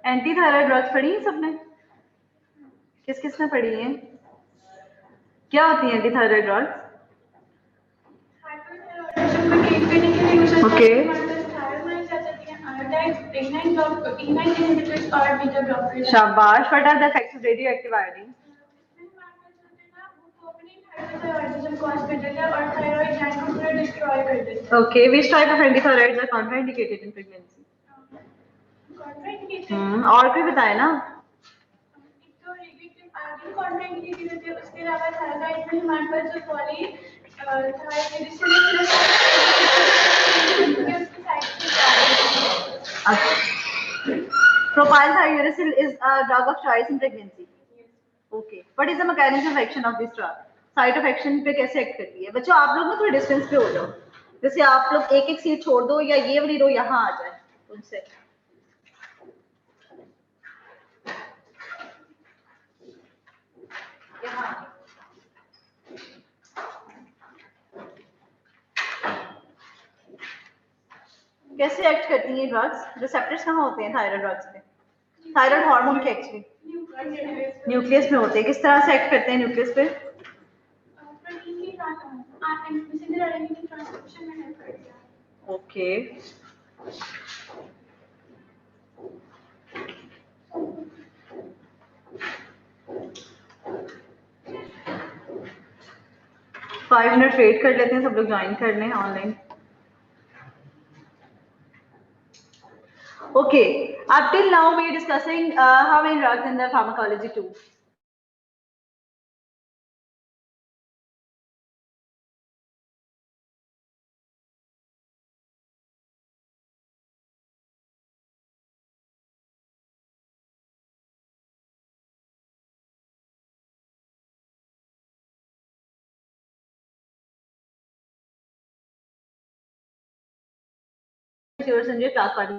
Anti thyroid drugs पढ़ी है सबने? किस किसने पढ़ी है? क्या होती है एंटी थायराइड ड्रग्स? ओके। शाबाश। What are the effects of radioactive iodine? Okay, which type of antithyroids are contraindicated in pregnancy? और कोई बताए ना। Propylthiouracil is a drug of choice in pregnancy. Okay. What is the mechanism of action of this drug? Site of action पे कैसे act करती है? बच्चों आप लोग ना थोड़े डिस्टेंस पे हो जाओ, जैसे आप लोग एक एक सीट छोड़ दो या ये वाली रो यहाँ आ जाए उनसे। कैसे एक्ट करती हैं ड्रग्स? रिसेप्टर्स कहाँ होते हैं थायराइड ड्रग्स पे? थायराइड हार्मोन के एक्चुअली न्यूक्लियस में होते हैं। किस तरह से एक्ट करते हैं न्यूक्लियस पे? ओके। 5 मिनट वेट कर लेते हैं, सब लोग ज्वाइन कर लें online. Okay, up till now we are discussing how many drugs in the pharmacology 2. Yours in your class party.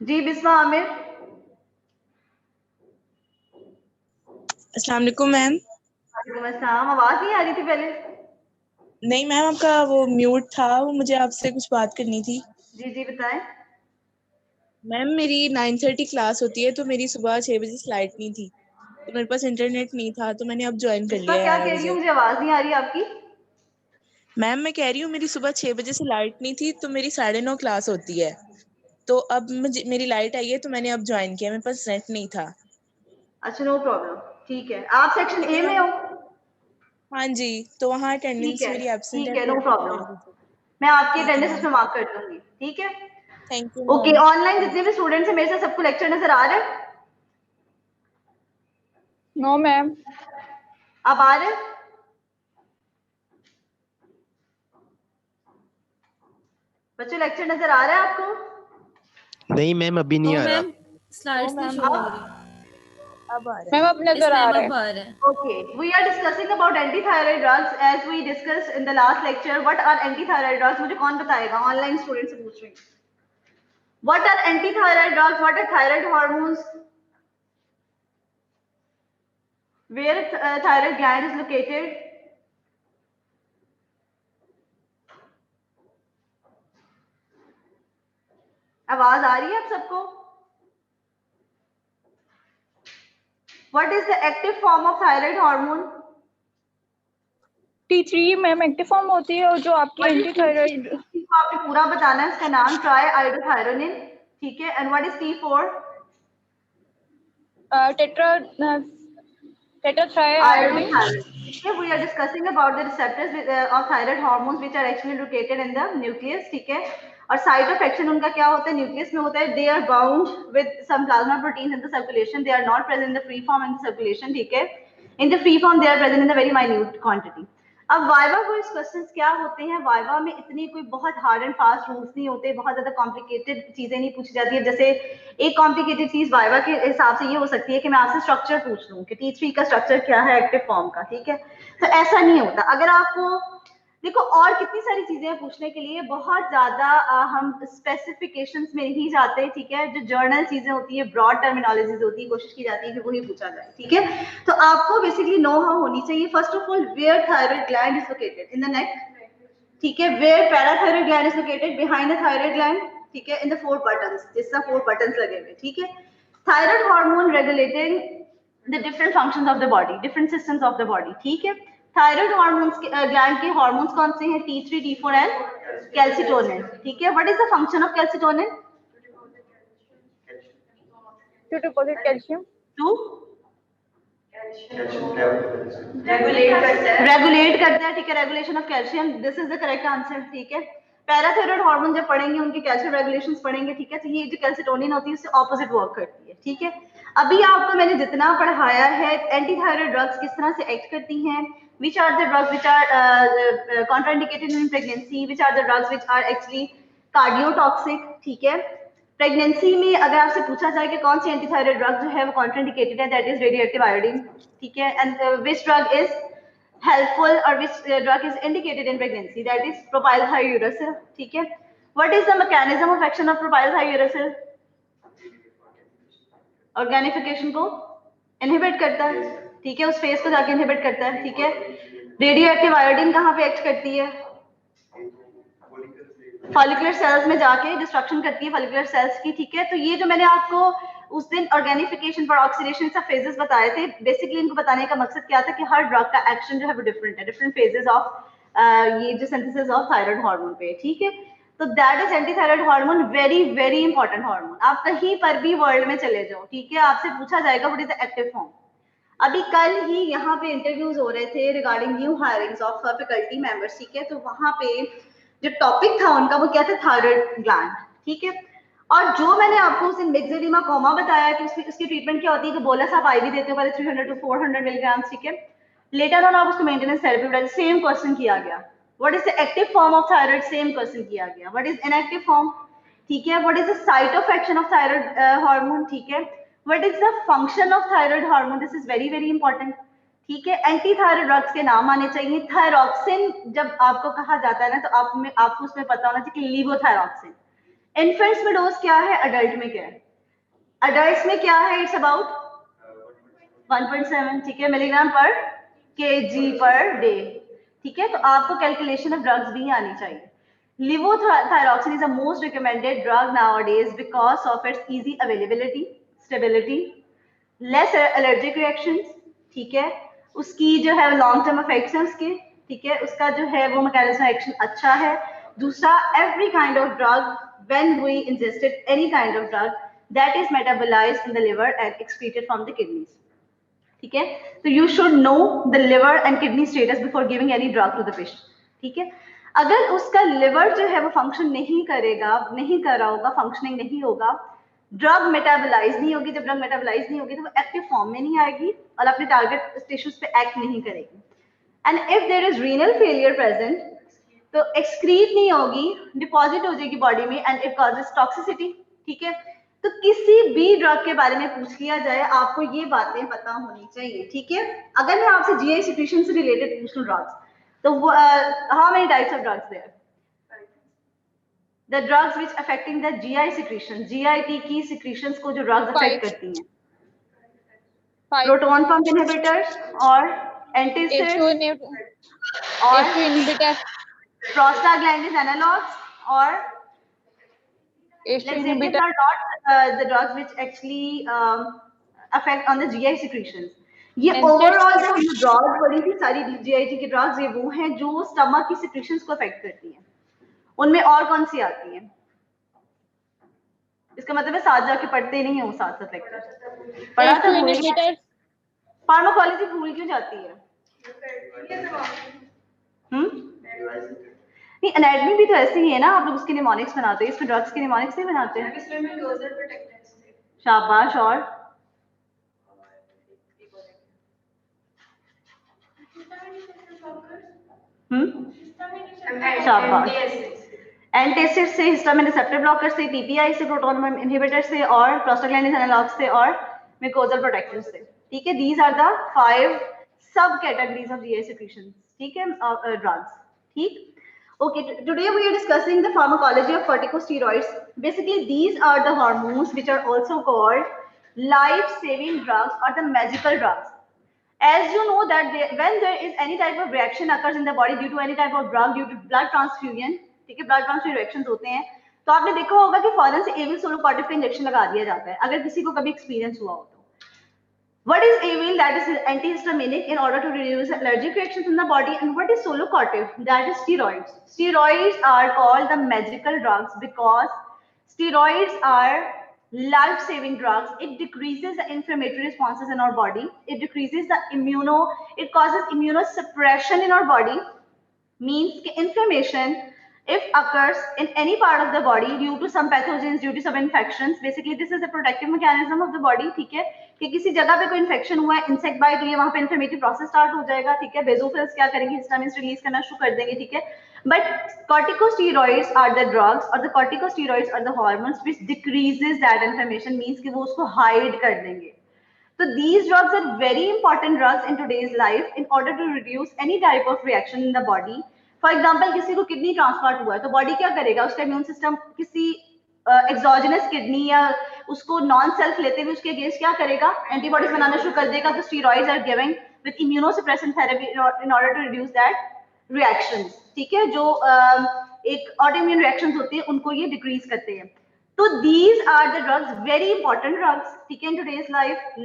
जी बिस्मा आमिर। अस्सलाम वालेकुम मैम। वालेकुम अस्सलाम। आवाज नहीं आ रही थी पहले? नहीं मैम, आपका वो म्यूट था, वो मुझे आपसे कुछ बात करनी थी। जी जी बताएं। मैम मेरी 9:30 क्लास होती है, तो मेरी सुबह 6 बजे फ्लाइट नहीं थी, तो मेरे पास इंटरनेट नहीं था, तो मैंने अब ज्वाइन कर बिस्मा लिया क्या है कह रही हो? मुझे। मुझे आवाज नहीं आ रही आपकी। मैम मैं कह रही हूँ मेरी सुबह 6 बजे से लाइट नहीं थी, तो मेरी 9:30 क्लास होती है, तो अब मुझे मेरी लाइट आई है, तो मैंने अब ज्वाइन किया, मेरे पास नेट नहीं था। अच्छा नो प्रॉब्लम, ठीक है। आप सेक्शन ए में हो? हाँ जी, तो वहाँ ठीक अटेंडेंस है मेरी एब्सेंट ठीक है, है, तो नो कर प्रॉब्लम। दीजिए। मैं आपकी ठीक है अटेंडेंस मैम, इसमें मार्क कर दूंगी, ठीक है। Thank you okay, ma'am. Online जितने भी स्टूडेंट्स हैं मेरे साथ, सबको लेक्चर नजर आ रहा है? No ma'am. अब आ रहे हैं? बच्चों लेक्चर नजर आ रहा है आपको? नहीं मैम, अभी नहीं आ रहा। स्लाइड्स नहीं शो हो रही अब आ रहा है मैम अब इस नजर आ मैम रहा है। अब आ रहा है Okay, we are discussing about anti-thyroid drugs as we discussed in the last lecture. What are anti-thyroid drugs? मुझे कौन बताएगा? Online student से पूछ रही हूँ. What are anti-thyroid drugs? What are thyroid hormones? Where thyroid gland is located? आवाज आ रही है आप सबको? What is the active form of thyroid hormone? T3 ma'am active form होती है और जो आपकी एंटी थायराइड इसको आपने पूरा बताना है. इसका नाम ट्राई आयोडोथायरोनिन. ठीक है. And what is T4? टेट्राथ्रायोनिन. Okay, we are discussing about the receptors of thyroid hormones which are actually located in the nucleus. ठीक है. और साइट ऑफ एक्शन उनका क्या होता है? न्यूक्लियस में होता है. They are bound with some plasma proteins in the circulation. They are not present in the free form in the circulation. ठीक है. In the free form they are present in a very minute quantity. अब viva quiz questions क्या होते हैं? Viva में इतनी कोई बहुत हार्ड एंड फास्ट रूल्स नहीं होते, बहुत ज्यादा कॉम्प्लिकेटेड चीजें नहीं पूछी जाती है. जैसे एक कॉम्प्लिकेटेड चीज वाइवा के हिसाब से ये हो सकती है कि मैं आपसे स्ट्रक्चर पूछ लूं कि T3 का स्ट्रक्चर क्या है एक्टिव फॉर्म का. ठीक है. तो ऐसा नहीं होता. अगर आपको देखो और कितनी सारी चीजें हैं पूछने के लिए, बहुत ज्यादा हम स्पेसिफिकेशंस में नहीं जाते. ठीक है. जो जर्नल चीजें होती है, ब्रॉड टर्मिनोलॉजीज होती है, कोशिश की जाती है कि वही पूछा जाए. ठीक है. तो आपको बेसिकली नो हाउ होनी चाहिए. First of all, where thyroid gland is located in the neck. ठीक है. Where parathyroid gland is located behind the thyroid gland. ठीक है. इन द 4 बटन्स, जिसका 4 बटन्स लगे हुए. ठीक है. Thyroid hormone regulating the different functions of the body, different systems of the body. ठीक है. थायराइड हार्मोन्स ग्लैंड के हार्मोन्स कौन से हैं? T3, T4 and calcitonin. ठीक है. What is the function of calcitonin? To deposit calcium. To regulate करता है. ठीक है. Regulation of calcium. This is the correct answer. ठीक है. पैराथायराइड हार्मोन जब पढ़ेंगे उनके कैल्शियम रेगुलेशंस पढ़ेंगे. ठीक है. तो ये जो कैल्सिटोनिन होती है उससे ऑपोजिट वर्क करती है. ठीक है. अभी आपको मैंने जितना पढ़ाया है एंटी थायराइड ड्रग्स किस तरह से एक्ट करती हैं, which are the drugs which are contraindicated in pregnancy, which are the drugs which are actually cardiotoxic. ठीक है. प्रेगनेंसी में अगर आपसे पूछा जाए कि कौन सी एंटीथायराइड ड्रग जो है वो कॉन्ट्राइंडिकेटेड है, दैट इज रेडियोएक्टिव आयोडीन. ठीक है. And which drug is helpful और which drug is indicated in pregnancy, that is propylthiouracil. ठीक है. What is the mechanism of action of propylthiouracil? Organification को इनहिबिट करता है. ठीक है. उस फेज को जाके इनहिबिट करता है. ठीक है. रेडियोएक्टिव आयोडीन कहाँ पे एक्ट करती है? फॉलिकुलर सेल्स में जाके डिस्ट्रक्शन करती है फॉलिकुलर सेल्स की. ठीक है. तो ये जो मैंने आपको उस दिन ऑर्गेनिफिकेशन पर ऑक्सीडेशन सब फेजेस बताए थे, बेसिकली इनको बताने का मकसद क्या था कि हर ड्रग का एक्शन जो है वो डिफरेंट है, डिफरेंट फेजेस ऑफ ये जो सिंथेसिस ऑफ थायराइड हार्मोन पे. ठीक है. तो that is antithyroid hormone, very very important hormone. आप कहीं पर भी वर्ल्ड में चले जाओ. ठीक है. आपसे पूछा जाएगा what is the active form. अभी कल ही यहाँ पे इंटरव्यूज हो रहे थे regarding new hirings of faculty members. ठीक है. तो वहां पे जो टॉपिक था उनका वो क्या था? Thyroid gland. ठीक है. और जो मैंने आपको उस दिन मिक्सेडिमा कोमा बताया कि उसकी ट्रीटमेंट क्या होती है कि बोलस आप आईवी देते हो पहले 300 to 400 मिलीग्राम. ठीक है. लेटर ऑन आप उसको मेंटेनेंस थेरेपी बताते. सेम क्वेश्चन किया गया. What is the active form of thyroid? Same question किया गया. What is inactive form? ठीक है. What is the site of action of thyroid hormone? ठीक है. What is the function of thyroid hormone? This is very very important. ठीक है. Anti thyroid drugs के नाम आने चाहिए. थायरॉक्सिन जब आपको कहा जाता है ना तो आपको उसमें पता होना चाहिए कि लीवोथायरॉक्सिन. इन्फेंट्स में डोज क्या है? अडल्ट में क्या है? अडल्ट में क्या है? It's about 1.7. ठीक है. मिलीग्राम पर केजी पर डे. ठीक है. तो आपको कैलकुलेशन ऑफ ड्रग्स भी आनी चाहिए. Levothyroxine is the most recommended drug nowadays because of its easy availability, stability, less allergic reactions. ठीक है. उसकी जो है लॉन्ग टर्म इफेक्ट्स हैं उसके. ठीक है. उसका जो है वो मैकेनिज्म एक्शन अच्छा है. दूसरा, every kind of drug when we ingested any kind of drug that is metabolized in the liver and excreted from the kidneys. ठीक है. तो you should know the liver and kidney status before giving any drug to the patient. ठीक है. अगर उसका liver जो है वो फंक्शन नहीं करेगा, नहीं कर रहा होगा, फंक्शनिंग नहीं होगा, ड्रग मेटाबोलाइज नहीं होगी. जब ड्रग मेटाबोलाइज नहीं होगी तो वो एक्टिव फॉर्म में नहीं आएगी और अपने टारगेट टिश्यूज पे एक्ट नहीं करेगी. And if there is renal failure present तो एक्सक्रीट नहीं होगी, डिपॉजिट हो जाएगी बॉडी में एंड इट कॉजेस टॉक्सिसिटी. ठीक है. तो किसी भी ड्रग के बारे में पूछ लिया जाए आपको ये बातें पता होनी चाहिए, ठीक है। अगर मैं आपसे जीआई सिक्रीशन से रिलेटेड पूछ लूं ड्रग्स, तो how many types of drugs there? The drugs which affecting the GI secretion, GIT की सिक्रीशंस को जो ड्रग्स अफेक्ट करती हैं, प्रोटॉन पंप इनहिबिटर्स और एंटीसिड्स और प्रोस्टाग्लैंडिन एनालॉग्स और let's say these are not the drugs which actually affect on the GI secretions. ये overall जो ड्रग्स बड़ी थी सारी जीआईटी की ड्रग्स, ये वो हैं जो स्टमक की सिक्रीशंस को अफेक्ट करती हैं। उनमें और कौन सी आती हैं? इसका मतलब है साथ जाके पढ़ते नहीं है वो साथ साथ लेक्चर पढ़ा था। फार्माकोलॉजी भूल क्यों जाती है? नहीं, एनाटॉमी भी तो ऐसे ही है ना, आप लोग उसके निमोनिक्स बनाते हैं, इसमें ड्रग्स के निमोनिक्स नहीं बनाते हैं। शाबाश। और शाबाश। एंटासिड से, हिस्टामिन रिसेप्टर ब्लॉकर से, पीपीआई से, प्रोटॉन पंप इनहिबिटर से और प्रोस्टाग्लैंडिन एनालॉग से और म्यूकोजल प्रोटेक्टर से, ठीक है। दीज आर द 5 सब कैटेगरीज ऑफ जीआई सिक्रीशंस, ठीक है, ड्रग्स, ठीक। Okay, today we are discussing the pharmacology of corticosteroids. Basically, these are the hormones which are also called life-saving drugs or the magical drugs. As you know that when there is any type of reaction occurs in the body due to any type of drug, due to blood transfusion, ठीक है, blood transfusion reactions होते हैं, तो आपने देखा होगा कि फौरन से एविल सोलोकॉर्टिव का इंजेक्शन लगा दिया जाता है अगर किसी को कभी एक्सपीरियंस हुआ हो तो। What is Avil? That is antihistaminic in order to reduce allergic reactions in the body. And what is Solocortiv? That is steroids. Steroids are called the magical drugs because steroids are life-saving drugs. It decreases the inflammatory responses in our body. It decreases the it causes immunosuppression in our body. Means inflammation, if occurs in any part of the body due to some pathogens, due to some infections, basically this is the protective mechanism of the body, ठीक है, कि किसी जगह पे कोई infection हुआ है, insect bite हुई है, वहां पे इन्फ्लेमेटरी प्रोसेस स्टार्ट हो जाएगा, ठीक है, बेसोफिल्स क्या करेंगे, हिस्टामिन्स रिलीज करना शुरू कर देंगे, ठीक है। But corticosteroids are the drugs or the corticosteroids are the hormones which decreases that inflammation, means कि वो उसको हाइड कर देंगे। So these drugs are very important drugs in today's life in order to reduce any type of reaction in the body. For example, किसी को kidney transplant हुआ है तो बॉडी क्या करेगा, उसका इम्यून सिस्टम किसी एक्सोजेनस किडनी या उसको नॉन सेल्फ लेते हुए उसके अगेंस्ट क्या करेगा, एंटीबॉडीज बनाना शुरू कर देगा। तो steroids are giving with immunosuppression therapy in order to reduce that reactions, ठीक है, जो एक ऑटोइम्यून रिएक्शंस होती है उनको ये डिक्रीज करते हैं। So these are the drugs, very important drugs, ठीक है, in today's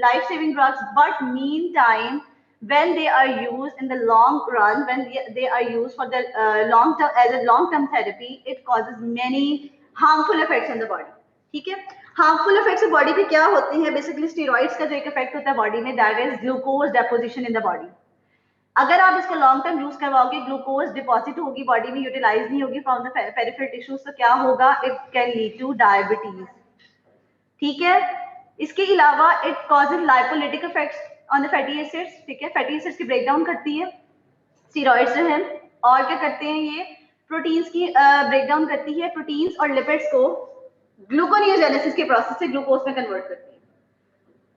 life-saving drugs. But meantime, when they are used in the long run, when they are used for the long-term therapy, it causes many harmful effects on the body. ठीक है, harmful effects of body पे क्या होते हैं? Basically, steroids का जो एक effect होता है body में, that is glucose deposition in the body. अगर आप इसको लॉन्ग टर्म यूज करवाओगे, ग्लूकोज डिपॉजिट होगी बॉडी में, यूटिलाइज नहीं होगी फ्रॉम द पेरिफेरल टिश्यूज, तो क्या होगा, it can lead to diabetes, ठीक है। इसके अलावा it causes lipolytic effects on the fatty acids, ठीक है, फैटी एसिड्स की ब्रेकडाउन करती है स्टेरॉइड्स जो है। और क्या करते हैं, ये प्रोटीन्स की ब्रेकडाउन करती है, प्रोटीन्स और लिपिड्स को ग्लूकोनियोजेनेसिस के प्रोसेस से ग्लूकोज में कन्वर्ट करती है।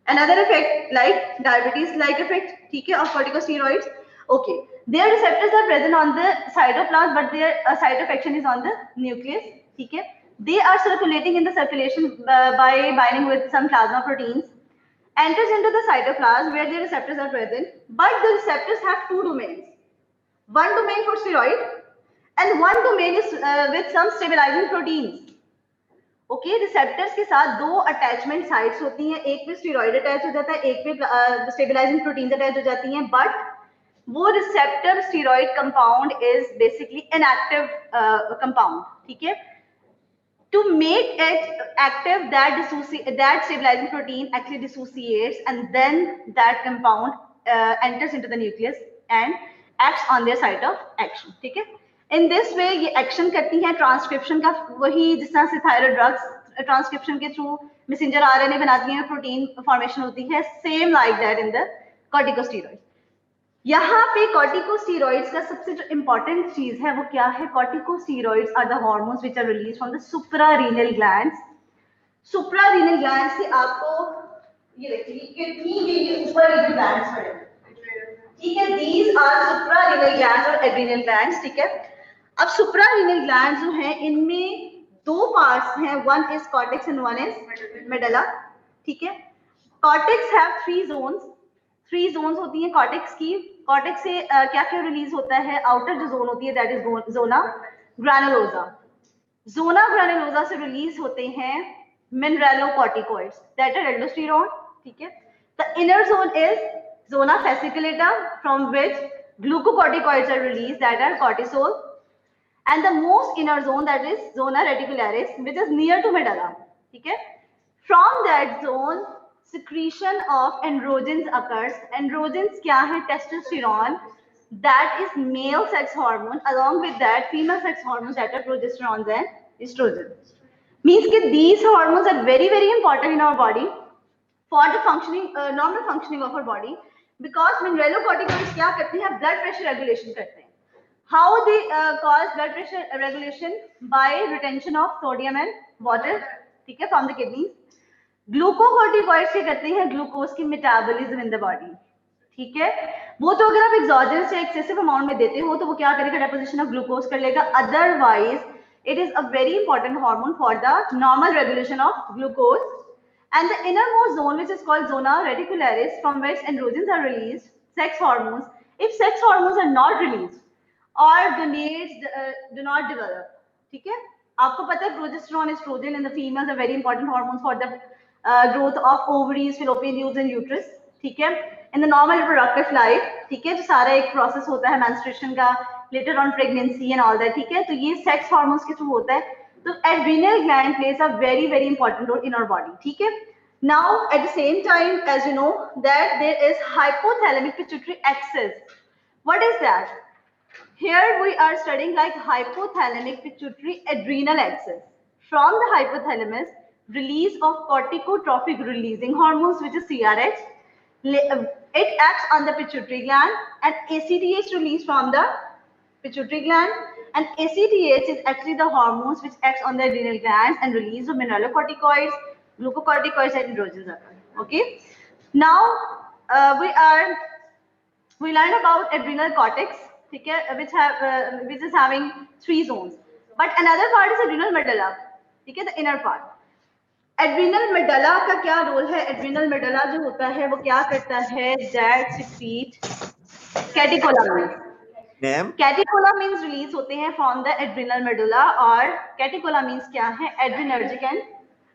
Another effect like diabetes like effect, ठीक है, of corticosteroids. Okay, their receptors are present on the cytoplasm, but their site of action is on the nucleus, ठीक है। They are circulating in the circulation by binding with some plasma proteins, enters into the cytoplasm where their receptors are present, but the receptors have 2 domains. One domain for steroid and one domain is with some stabilizing proteins. Okay, receptors के साथ 2 attachment sites होती हैं, एक पे steroid attach हो जाता है, एक पे स्टेबलाइजिंग प्रोटीन्स अटैच हो जाती हैं, बट वो receptor steroid compound is basically inactive compound, ठीक है। To make it active, that stabilizing protein actually dissociates and then that compound enters into the nucleus and acts on their site of action, ठीक है। In this way ये action करती हैं transcription का, वही जिस तरह से थायराइड ड्रग्स ट्रांसक्रिप्शन के थ्रू मैसेंजर आरएनए बनाती हैं, प्रोटीन फॉर्मेशन होती है, same like that in the corticosteroids. यहाँ पे कॉर्टिकोस्टेरॉइड्स का सबसे जो इंपॉर्टेंट चीज है वो क्या है, corticosteroids are the hormones which are released from the suprarenal glands suprarenal gland से आपको ये देखिए किडनी के ऊपर ये ग्लैंड्स पड़े, ठीक है, दीज आर सुप्रारीनल ग्लैंड्स और एड्रीनल ग्लैंड्स, ठीक है। अब सुप्रारीनल ग्लैंड्स जो हैं इनमें दो पार्ट्स हैं, one is cortex and one is medulla, ठीक है। कॉर्टेक्स हैव थ्री जोन्स होती हैं कॉर्टेक्स की। कॉर्टेक्स से क्या क्या रिलीज होता है, आउटर जो जोन होती है that is zona granulosa. Zona granulosa से रिलीज होते हैं मिनरलोकॉर्टिकॉइड्स दैट आर एल्डोस्टेरोन, ठीक है। The inner zone is zona fasciculata from which glucocorticoids are released that are cortisol, and the most inner zone that is zona reticularis which is near to medulla, ठीक है। From that zone secretion of androgens occurs. Androgens क्या है, testosterone that is male sex hormone, along with that female sex hormones that are progesterone and estrogen. Means that these hormones are very important in our body for the functioning normal functioning of our body, because mineralocorticoids क्या करते हैं, blood pressure regulation करते हैं. How they cause blood pressure regulation? By retention of sodium and water, ठीक है, from the kidneys. Glucocorticoids क्या करते हैं, ग्लूकोज की मेटाबॉलिज्म इन द बॉडी, ठीक है। वो तो अगर आप एक्सोजेनस या एक्सेसिव अमाउंट में देते हो तो वो क्या करेगा, डेपोजिशन ऑफ ग्लूकोज कर लेगा, otherwise it is a very important hormone for the normal regulation of glucose. And the innermost zone, which is called zona reticularis, from which androgens are released, sex hormones. If sex hormones are not released or gonads do not develop, ठीक है, आपको पता है progesterone, estrogen in the females are very important hormones for the growth of ovaries, fallopian tubes and uterus, ठीक है, in the normal reproductive life, ठीक है, जो सारा एक process होता है menstruation का, later on pregnancy and all that, ठीक है, तो ये sex hormones के through होता है. So adrenal gland plays a very important role in our body, ठीक है। Now at the same time, as you know that there is hypothalamic pituitary axis. What is that? Here we are studying like hypothalamic pituitary adrenal axis. From the hypothalamus, release of corticotrophic releasing hormones, which is CRH. It acts on the pituitary gland, and ACTH released from the pituitary gland, and ACTH is actually the hormones which acts on the adrenal glands and release of mineralocorticoids, glucocorticoids and androgens. Okay, now we learned about adrenal cortex, ठीक है, which is having 3 zones, but another part is adrenal medulla, ठीक है, the inner part. Adrenal medulla का क्या role है, adrenal medulla जो होता है वो क्या करता है, दैट सिक्रीट कैटेकोलामाइन. मैम कैटेकोला मींस रिलीज होते हैं फ्रॉम द एड्रीनल मेडुला, और कैटेकोला मींस क्या है, adrenergic and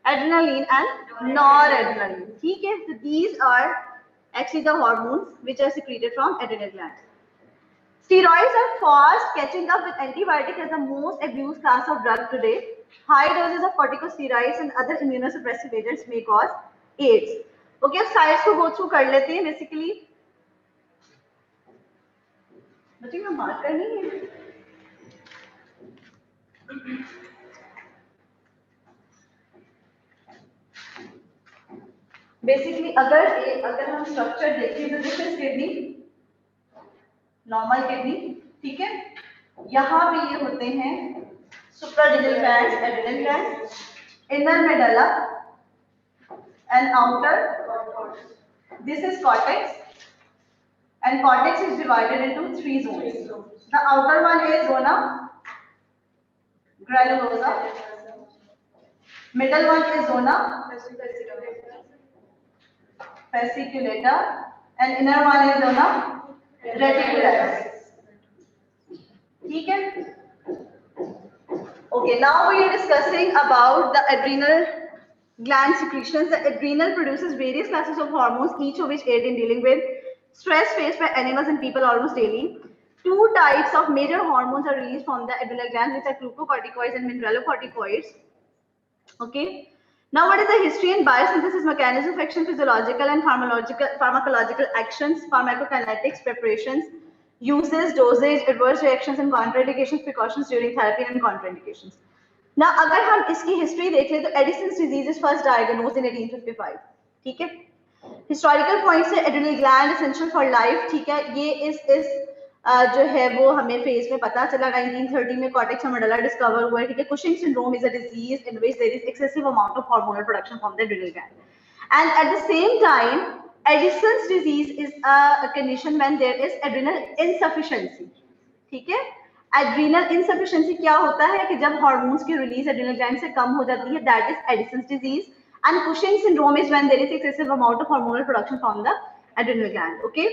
adrenaline and noradrenaline, ठीक है। So these are actually the hormones which are secreted from adrenal gland. Steroids are fast catching up with antibiotics as the most abused class of drug today. High doses of corticosteroids and other immunosuppressive agents may cause AIDS. Okay, अब sides को go through कर लेते हैं. Basically बच्चों में बात करनी है. बेसिकली अगर हम स्ट्रक्चर देखें तो this is kidney, normal kidney, ठीक है। यहाँ पे ये होते हैं suprarenal glands, adrenal glands, inner medulla and outer. This is cortex, and cortex is divided into 3 zones. The outer one is zona granulosa, middle one is zona fasciculata, and inner one is zona reticularis. ठीक है? Okay, now we are discussing about the adrenal gland secretions. The adrenal produces various classes of hormones, each of which aid in dealing with stress faced by animals and people almost daily. 2 types of major hormones are released from the adrenal glands, which are glucocorticoids and mineralocorticoids. Okay. Now, what is the history and biosynthesis mechanism of action, physiological and pharmacological actions, pharmacokinetics, preparations, uses, dosage, adverse reactions and contraindications, precautions during therapy and contraindications. Now, अगर हम इसकी history देख लें तो Addison's disease is first diagnosed in 1855. ठीक है? Historical point से adrenal gland essential for life, ठीक है, ये इस जो है वो हमें फेज में पता चला 1930 में कॉर्टेक्स और मेडुला डिस्कवर हुआ है, ठीक है। Cushing syndrome is a disease in which there is excessive amount of hormonal production from the adrenal gland and at the same time Addison's disease is a condition when there is adrenal insufficiency, ठीक है। Adrenal insufficiency क्या होता है कि जब hormones की release adrenal gland से कम हो जाती है, that is Addison's disease, and Cushing syndrome is when there is excessive amount of hormonal production from the adrenal gland. Okay,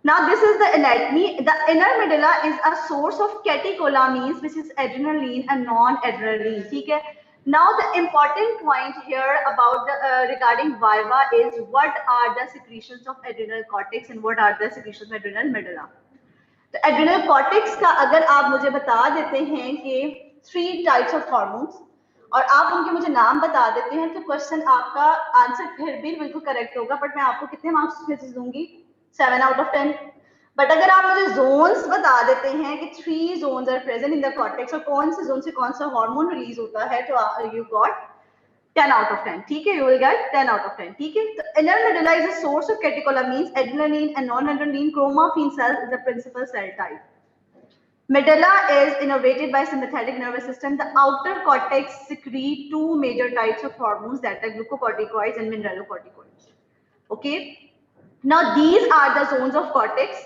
now this is the anatomy. The inner medulla is a source of catecholamines, which is adrenaline and non-adrenaline. Okay, now the important point here about the regarding vulva is what are the secretions of adrenal cortex and what are the secretions of adrenal medulla. तो adrenal cortex का अगर आप मुझे बता देते हैं कि 3 types of hormones और आप उनके मुझे नाम बता देते हैं तो क्वेश्चन आपका आंसर फिर भी बिल्कुल करेक्ट होगा, बट मैं आपको कितने मार्क्स में दूंगी? 7 out of 10। बट अगर आप मुझे जोन्स बता देते हैं कि 3 zones are present in the cortex और कौन से जोन से कौन सा हार्मोन रिलीज होता है, तो यू गॉट 10 out of 10, ठीक है, you will get 10 out of 10, ठीक है। तो inner medulla is a source of catecholamines, adrenaline and non-adrenaline chromaffin cells is the principal cell type. Medulla is innervated by sympathetic nervous system. The outer cortex secrete 2 major types of hormones, that are glucocorticoids and mineralocorticoids. Okay. Now these are the zones of cortex.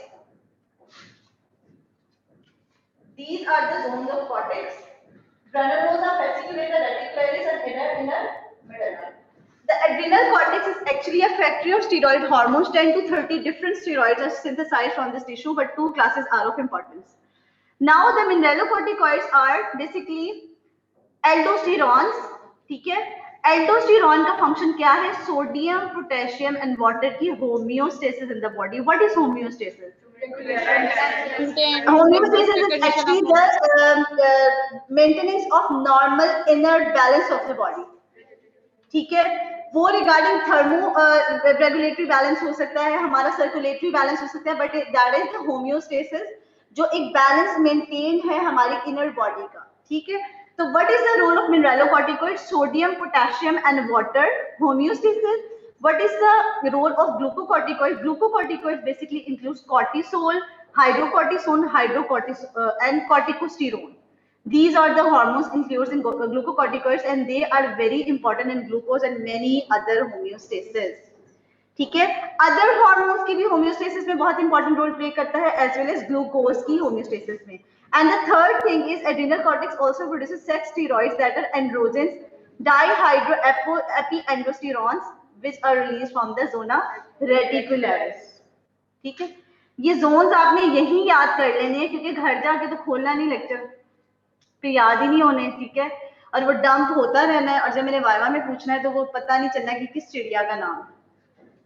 These are the zones of cortex. Granulosa, fasciculator, reticularis, and inner medulla. The adrenal cortex is actually a factory of steroid hormones. 10 to 30 different steroids are synthesized from this tissue, but 2 classes are of importance. Now the mineralocorticoids are basically aldosterons, ठीक है। Aldosterone का function क्या है? Sodium, potassium and water की homeostasis in the body. What is homeostasis? Homeostasis is actually the maintenance of normal inner balance of the body, ठीक है। वो regarding thermo regulatory balance हो सकता है, हमारा सर्कुलेटरी बैलेंस हो सकता है, but that is the homeostasis, जो एक बैलेंस मेंटेन है हमारी इनर बॉडी का, ठीक है। तो what is the role of mineralocorticoid? Sodium, potassium and water, homeostasis. What is the role of glucocorticoid? Glucocorticoid basically includes cortisol, hydrocortisone, and corticosterone. These are the hormones included in glucocorticoids and they are very important in glucose and many other homeostasis. ठीक है, other hormones की भी homeostasis में बहुत important role play करता है, as well as glucose की homeostasis में। And the third thing is adrenal cortex also produces sex steroids that are androgens dehydroepiandrosterones which are released from the zona reticularis. ठीक है, ये Jones आपने यही याद कर लेने हैं क्योंकि घर जाके तो खोलना नहीं लेक्चर, फिर याद ही नहीं होने, ठीक है, और वो डंप होता रहना है और जब मैंने वाइवा में पूछना है तो वो पता नहीं चलना कि किस चिड़िया का नाम,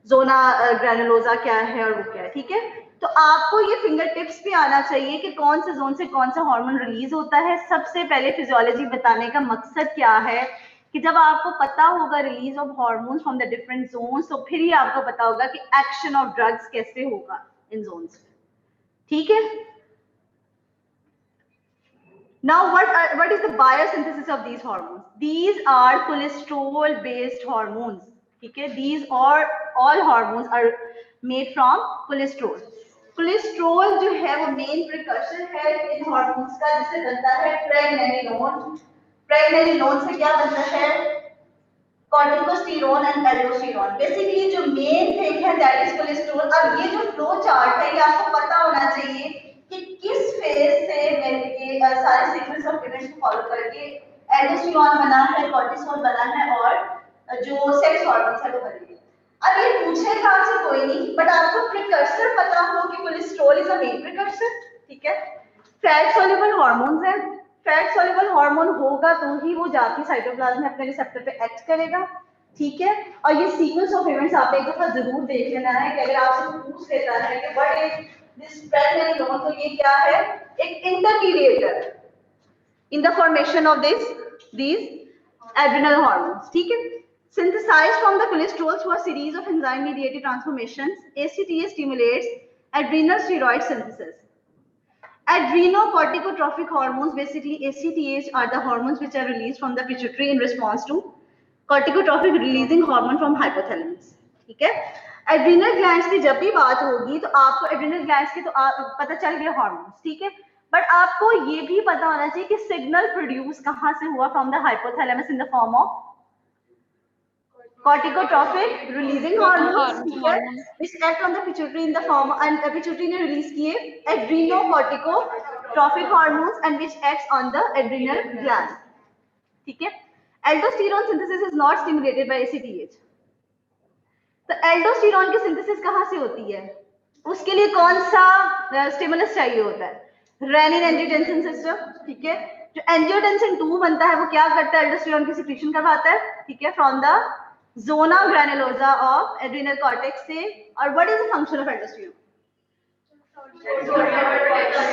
जोना ग्रैनुलोसा क्या है और वो क्या है, ठीक है। तो आपको ये फिंगर टिप्स भी आना चाहिए कि कौन से जोन से कौन सा हार्मोन रिलीज होता है। सबसे पहले फिजियोलॉजी बताने का मकसद क्या है कि जब आपको पता होगा release of hormones from the different zones, तो फिर ही आपको पता होगा कि एक्शन ऑफ ड्रग्स कैसे होगा इन जोन्स पे, ठीक है। Now what is the biosynthesis of these hormones? These are cholesterol based hormones, ठीक है। These are all hormones are made from cholesterol. Cholesterol जो है वो मेन प्रिकर्सर है इन हार्मोन्स का, जिससे बनता है प्रेगनेलिनोन। प्रेगनेलिनोन से क्या बनता है? Corticosterone and aldosterone. बेसिकली जो मेन थिंग है दैट इज कोलेस्ट्रॉल। अब ये जो फ्लो चार्ट है ये आपको पता होना चाहिए कि किस फेज से ये सारे सीक्वेंस ऑफ इवेंट्स को फॉलो करके एल्डोस्टेरोन बना है, कॉर्टिसोल बना है और जो सेक्स हार्मोन्स है वो बने। अब ये पूछेगा आपसे कोई नहीं, बट आपको प्रिकर्सर पता हो कि cholesterol is a main precursor, ठीक है। फैट सॉल्युबल हार्मोन्स है, फैट सॉल्युबल हार्मोन होगा तो ही वो जाके साइटोप्लाज्म में अपने रिसेप्टर पे एक्ट करेगा, ठीक है। और ये सीक्वेंस ऑफ इवेंट्स आपने एक दफा जरूर देख लेना है कि अगर आपसे पूछ लेता है कि व्हाट इज दिस प्रेगनेलिनोन, तो ये क्या है? एक intermediator in the formation of these adrenal hormones, ठीक है। Synthesized from the cholesterol through a series of enzyme mediated transformations, ACTH stimulates adrenal steroid synthesis. Adrenocorticotrophic hormones, basically ACTH, are the hormones which are released from the pituitary in response to corticotropic releasing hormone from hypothalamus, ठीक है। Adrenal glands की जब भी बात होगी तो आपको adrenal glands की तो पता चल गया हार्मोन्स, ठीक है, बट आपको ये भी पता होना चाहिए कि सिग्नल प्रोड्यूस कहाँ से हुआ, from the hypothalamus in the form of corticotropic releasing hormones, ठीक है, which act on the pituitary in the form, and pituitary ने release किए adrenocorticotropic hormones and which acts on the adrenal gland, ठीक है। aldosterone synthesis is not stimulated by ACTH। तो aldosterone की synthesis कहाँ से होती है, उसके लिए कौन सा स्टिमुलस चाहिए होता है, रेनिन एंजियोटेंसिन सिस्टम, ठीक है। जो एंजियोटेंसिन 2 बनता है वो क्या करता है, एल्डोस्टेरोन की सिक्रीशन करवाता है, ठीक है, from the zona granulosa of adrenal cortex से। और what is the function of aldosterone?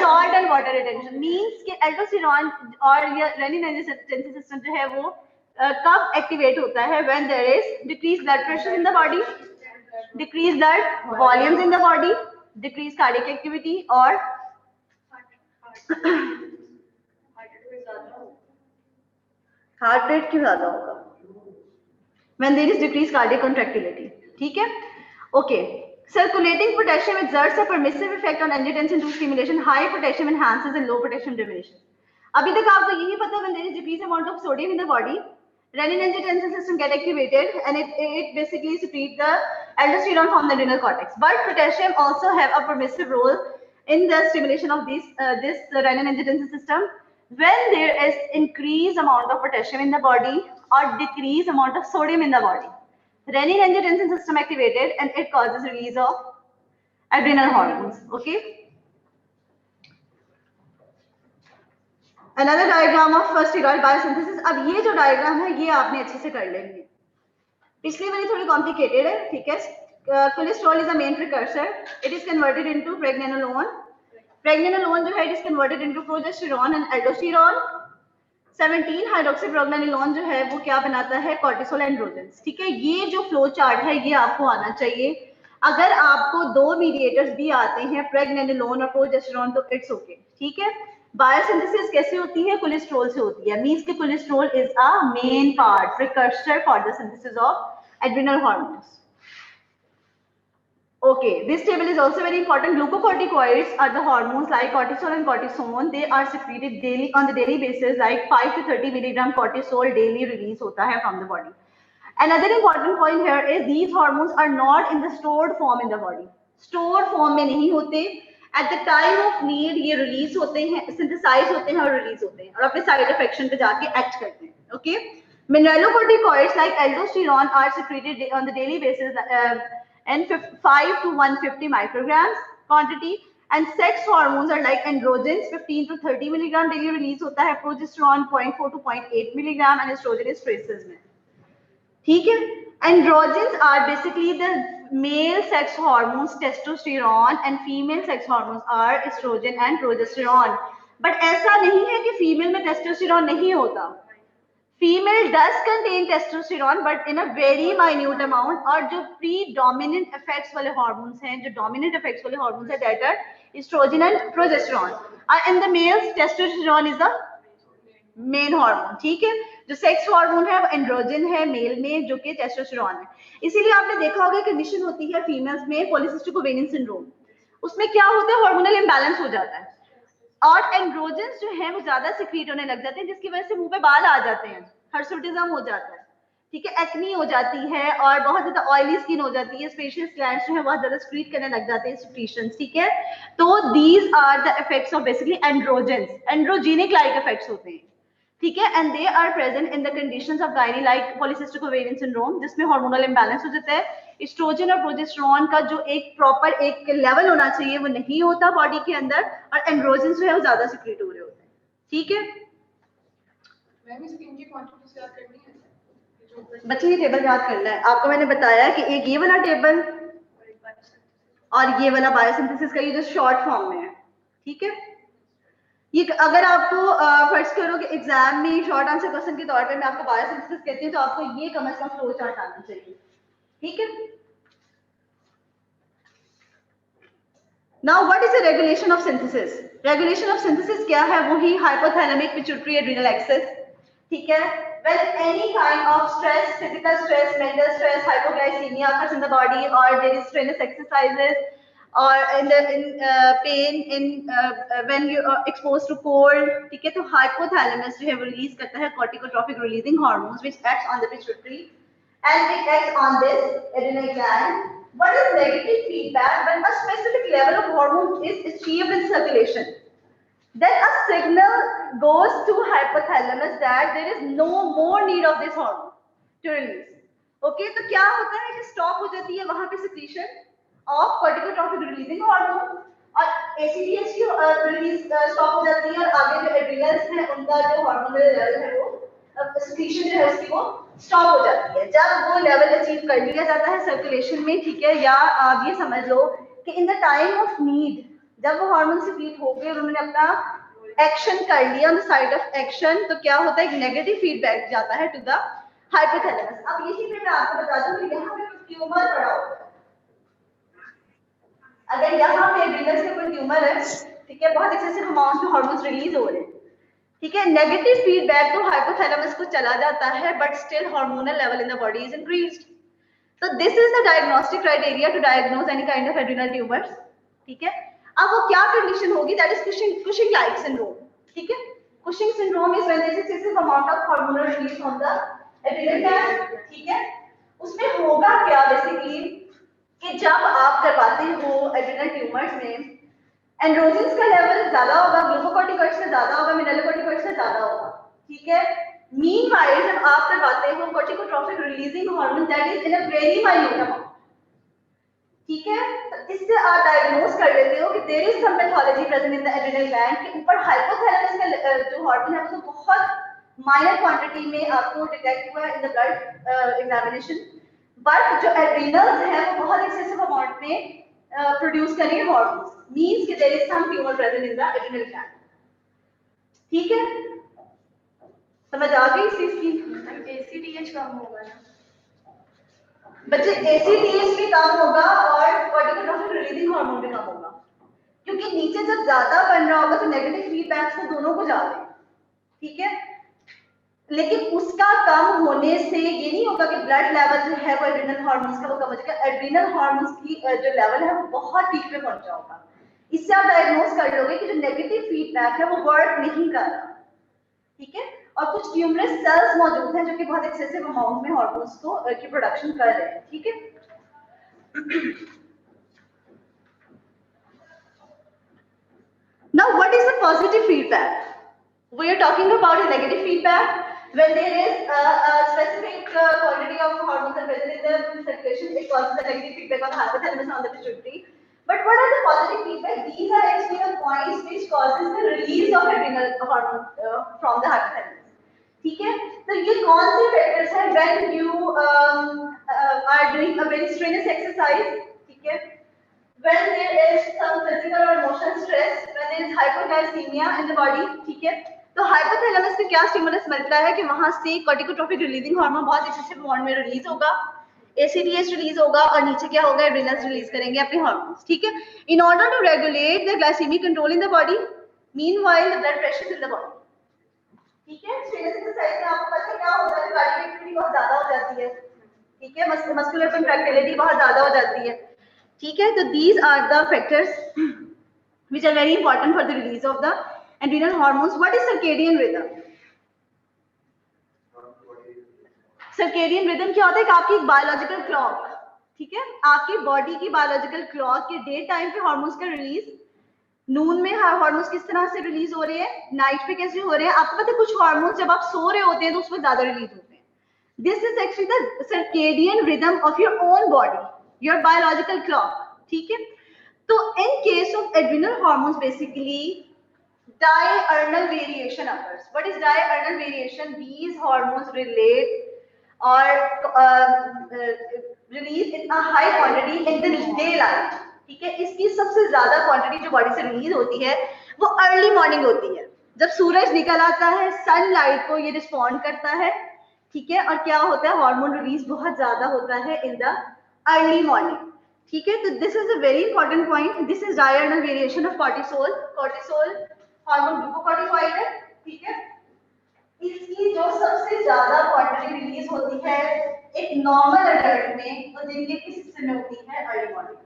Salt and water retention, means कि एल्डोस्टेरोन और ये रेनिन एंजियोटेंसिन सिस्टम जो है वो कब एक्टिवेट होता है, when there is decreased blood pressure in the body, decreased blood volumes in the body, decreased cardiac activity और हार्ट रेट क्यों ज्यादा होगा, when there is decreased cardiac contractility, ठीक है, okay। Circulating potassium exerts a permissive effect on angiotensin 2 stimulation, high potassium enhances and low potassium diminishes। अभी तक आपको यही पता है when there is decreased amount of sodium in the body, renin angiotensin system get activated and it basically secretes the aldosterone from the adrenal cortex, but potassium also have a permissive role in the stimulation of this renin angiotensin system when there is increased amount of potassium in the body or decreased amount of sodium in the body, renin angiotensin system activated and it causes release of adrenal hormones, okay। Another diagram of steroid biosynthesis। अब ये जो diagram है ये आपने अच्छे से कर लेनी है, पिछली वाली थोड़ी कॉम्प्लिकेटेड है, ठीक है। Cholesterol is a main precursor, it is converted into pregnenolone, pregnenolone जो है it is converted into progesterone and aldosterone, 17 hydroxypregnenolone जो है वो क्या बनाता है, कॉर्टिसोल एंड्रोजेंस, ठीक है। ये जो फ्लो चार्ट है ये आपको आना चाहिए, अगर आपको दो मीडिएटर्स भी आते हैं प्रेग्नेनोलोन और प्रोजेस्टेरॉन तो इट्स ओके, ठीक है। बायोसिंथेसिस कैसे होती है, कोलेस्ट्रॉल से होती है, मींस कि cholesterol is a main part precursor for the synthesis of adrenal hormones, okay। This table is also very important। Glucocorticoids are the hormones like cortisol and cortisone, they are secreted daily on the daily basis, like 5 to 30 milligram cortisol daily release hota hai from the body। Another important point here is these hormones are not in the stored form in the body, stored form mein nahi hote, at the time of need ये release होते हैं, synthesize होते हैं और release होते हैं और अपने side of action पे जाके act करते हैं, okay। Mineralocorticoids like aldosterone are secreted on the daily basis and 5 to 150 micrograms quantity, and sex hormones are like androgens, 15 to 30 milligram daily release होता है, progesterone 0.4 to 0.8 milligram and estrogen is traces में, ठीक है। Androgens are basically the male sex hormones testosterone and female sex hormones are estrogen and progesterone, but ऐसा नहीं है कि female में टेस्टोस्टेरोन नहीं होता, female does contain testosterone but in a very minute amount, और जो predominant effects वाले hormones हैं, जो dominant effects वाले hormones हैं that are estrogen and progesterone, and in the males testosterone is the main hormone, ठीक है। जो सेक्स हार्मोन है वो एंड्रोजन है मेल में जो कि टेस्टोस्टेरोन है, इसीलिए आपने देखा होगा कंडीशन होती है फीमेल्स में पॉलीसिस्टिक ओवेरियन सिंड्रोम, उसमें क्या होता है हार्मोनल इंबैलेंस हो जाता है और एंड्रोजन्स जो है वो ज्यादा सिक्रीट होने लग जाते हैं जिसकी वजह से मुंह पे बाल आ जाते हैं, हर्सुटिज्म हो जाता है, ठीक है, एक्नी हो जाती है और बहुत ज्यादा ऑयली स्किन हो जाती है, स्पेशियल ग्लैंड्स जो है बहुत ज्यादा सिक्रीट करने लग जाते हैं सिक्रीशंस, ठीक है। तो these are the effects of basically androgens, androgenic like effects होते हैं, ठीक है, and they are present in the conditions of gynae like polycystic ovarian syndrome जिसमें हार्मोनल इंबैलेंस हो जाता है, एस्ट्रोजन और प्रोजेस्टेरोन का जो एक प्रॉपर एक लेवल होना चाहिए वो नहीं होता बॉडी के अंदर और एंड्रोजन जो है वो ज्यादा सिक्रीट हो रहे होते हैं, ठीक है। बच्चे ये टेबल याद करना है आपको, मैंने बताया कि एक ये वाला टेबल और ये वाला बायोसिंथेसिस का ये जो शॉर्ट फॉर्म में है, ठीक है। ये अगर आपको फर्स्ट करो कि एग्जाम में शॉर्ट आंसर क्वेश्चन के तौर पे मैं आपको बायोसिंथेसिस कहती हूँ तो आपको ये कम से कम फ्लो चार्ट आना चाहिए, ठीक है। Now what is the regulation of synthesis, regulation of synthesis क्या है, वही हाइपोथैलेमिक पिट्यूटरी एड्रिनल एक्सेस, ठीक है। when any kind of stress, physical stress, mental stress, hypoglycemia occurs in the body, or there is strenuous exercises, or in pain when you are exposed to cold, ठीक है, तो hypothalamus जो है release करता है corticotropic releasing hormones which acts on the pituitary and it acts on this adrenal gland. What is negative feedback? When a specific level of hormone is achieved in circulation, then a signal goes to hypothalamus that there is no more need of this hormone to release. Okay, तो क्या होता है कि stop हो जाती है वहां पे secretion of corticotropic releasing hormone और ACTH की release stop हो जाती है और आगे जो adrenals है उनका जो hormonal level है वो secretion जो है उसकी वो stop हो जाती है. जब वो level achieve कर लिया जाता है circulation में, ठीक है, या आप ये समझ लो कि in the time of need, जब वो हार्मोन सिक्रीट हो गए और उन्होंने अपना एक्शन कर लिया on the side of action, तो क्या होता है, एक नेगेटिव फीडबैक जाता है टू द हाइपोथैलेमस. अब यही पे मैं आपको बता दूं कि यहाँ पे ट्यूमर पड़ा होता है. अगर यहाँ पे एड्रेनल्स में कोई ट्यूमर है, ठीक है, बहुत एक्सेसिव अमाउंट में हार्मोन्स रिलीज हो रहे हैं, ठीक है, नेगेटिव फीडबैक तो हाइपोथैलेमस को चला जाता है but still hormonal level in the body is increased. So this is the diagnostic criteria to diagnose any kind of adrenal tumors. ठीक है, अब वो क्या कंडीशन होगी, that is Cushing like syndrome. ठीक है, Cushing syndrome is when there is excessive amount of hormonal release from the adrenal gland. ठीक है, उसमें होगा क्या बेसिकली कि जब आप करवाते हो adrenal tumors में एंड्रोजन्स का लेवल ज्यादा होगा, ग्लूकोकॉर्टिकॉइड्स से ज्यादा होगा, मिनरलोकॉर्टिकॉइड्स से ज्यादा होगा. ठीक है, मीनवाइल जब आप करवाते हो corticotropic releasing hormone that is in a very minute amount. ठीक है, तो इससे आप डायग्नोज कर लेते हो कि there is some pathology present in the adrenal gland के ऊपर हाइपोथैलेमस का जो हार्मोन है वो तो बहुत माइनर क्वांटिटी में आपको डिटेक्ट हुआ in the blood examination, but जो एड्रेनल्स है वो बहुत एक्सेसिव अमाउंट में प्रोड्यूस करेंगे हार्मोन्स, मींस कि there is some tumour present in the adrenal gland. ठीक है, समझ आ गई इस चीज की? ACTH कम होगा ना बच्चे, ACTH भी कम होगा और corticotropic releasing hormone भी कम होगा, क्योंकि नीचे जब ज्यादा बन रहा होगा तो नेगेटिव फीडबैक से दोनों को जा रहे हैं. ठीक है, लेकिन उसका कम होने से ये नहीं होगा कि ब्लड लेवल जो है वो एड्रेनल हार्मोन्स का वो कम हो जाएगा. एड्रेनल हार्मोन्स की जो लेवल है वो बहुत पीक पे पहुंचा होगा. इससे आप डायग्नोज कर लोगे कि जो नेगेटिव फीडबैक है वो वर्क नहीं कर रहा. ठीक है, और कुछ ट्यूमरस सेल्स मौजूद हैं जो कि बहुत एक्सेसिव अमाउंट में हार्मोन्स को की प्रोडक्शन कर रहे हैं. ठीक है, now what is the positive feedback? We are talking about a negative feedback when there is a specific quantity of hormones are present in the circulation. It causes a negative feedback on the hypothalamus on the pituitary. But what are the positive feedback? These are actually the points which causes the release of adrenal hormone from the hypothalamus. ठीक है, तो ये कौन से factors हैं when you are doing a very strenuous exercise. ठीक है, when there is some physical or emotional stress, when there is hypoglycemia in the body. ठीक है, तो हाइपोथैलेमस से क्या स्टिमुलस मिलता है कि वहां से corticotropic releasing hormone बहुत एक्सेसिव अमाउंट में रिलीज होगा, ACTH रिलीज होगा और नीचे क्या होगा, एड्रेनल्स रिलीज करेंगे अपने हार्मोन्स. ठीक है, in order to regulate the glycemic control in the body, meanwhile the blood pressure in the body. ठीक है, स्ट्रेस एक्सरसाइज में आपको पता है क्या होता है, कार्डियक एक्टिविटी बहुत ज्यादा हो जाती है. ठीक है, मस्कुलर कंट्रैक्टिलिटी बहुत ज्यादा हो जाती है. ठीक है, तो these are the factors which are very important for the release of the adrenal hormones. What is circadian rhythm? Circadian rhythm क्या होता है कि आपकी एक बायोलॉजिकल क्लॉक, ठीक है, आपकी बॉडी की बायोलॉजिकल क्लॉक के डे टाइम पे हार्मोन्स का रिलीज, नून में हार्मोन्स किस तरह से रिलीज हो रहे हैं, नाइट पे कैसे हो रहे हैं. आपको पता है कुछ हार्मोन्स जब आप सो रहे होते हैं तो उसमें ज्यादा रिलीज होते हैं. This is actually the circadian rhythm of your own body, your biological clock. ठीक है, तो in case of adrenal hormones basically diurnal variation occurs. What is diurnal variation? These hormones relate or release in a high quantity in the daylight. ठीक है, इसकी सबसे ज्यादा quantity जो body से रिलीज होती है वो अर्ली मॉर्निंग होती है, जब सूरज निकल आता है, सनलाइट को ये रिस्पॉन्ड करता है. ठीक है, और क्या होता है, हार्मोन रिलीज बहुत ज्यादा होता है इन द अर्ली मॉर्निंग. ठीक है, तो this is a very important point. This is diurnal variation of cortisol. Cortisol hormone glucocorticoid है. ठीक है, इसकी जो सबसे ज्यादा क्वांटिटी रिलीज होती है एक नॉर्मल एडल्ट में, वो दिन के किस हिस्से में होती है? Early morning.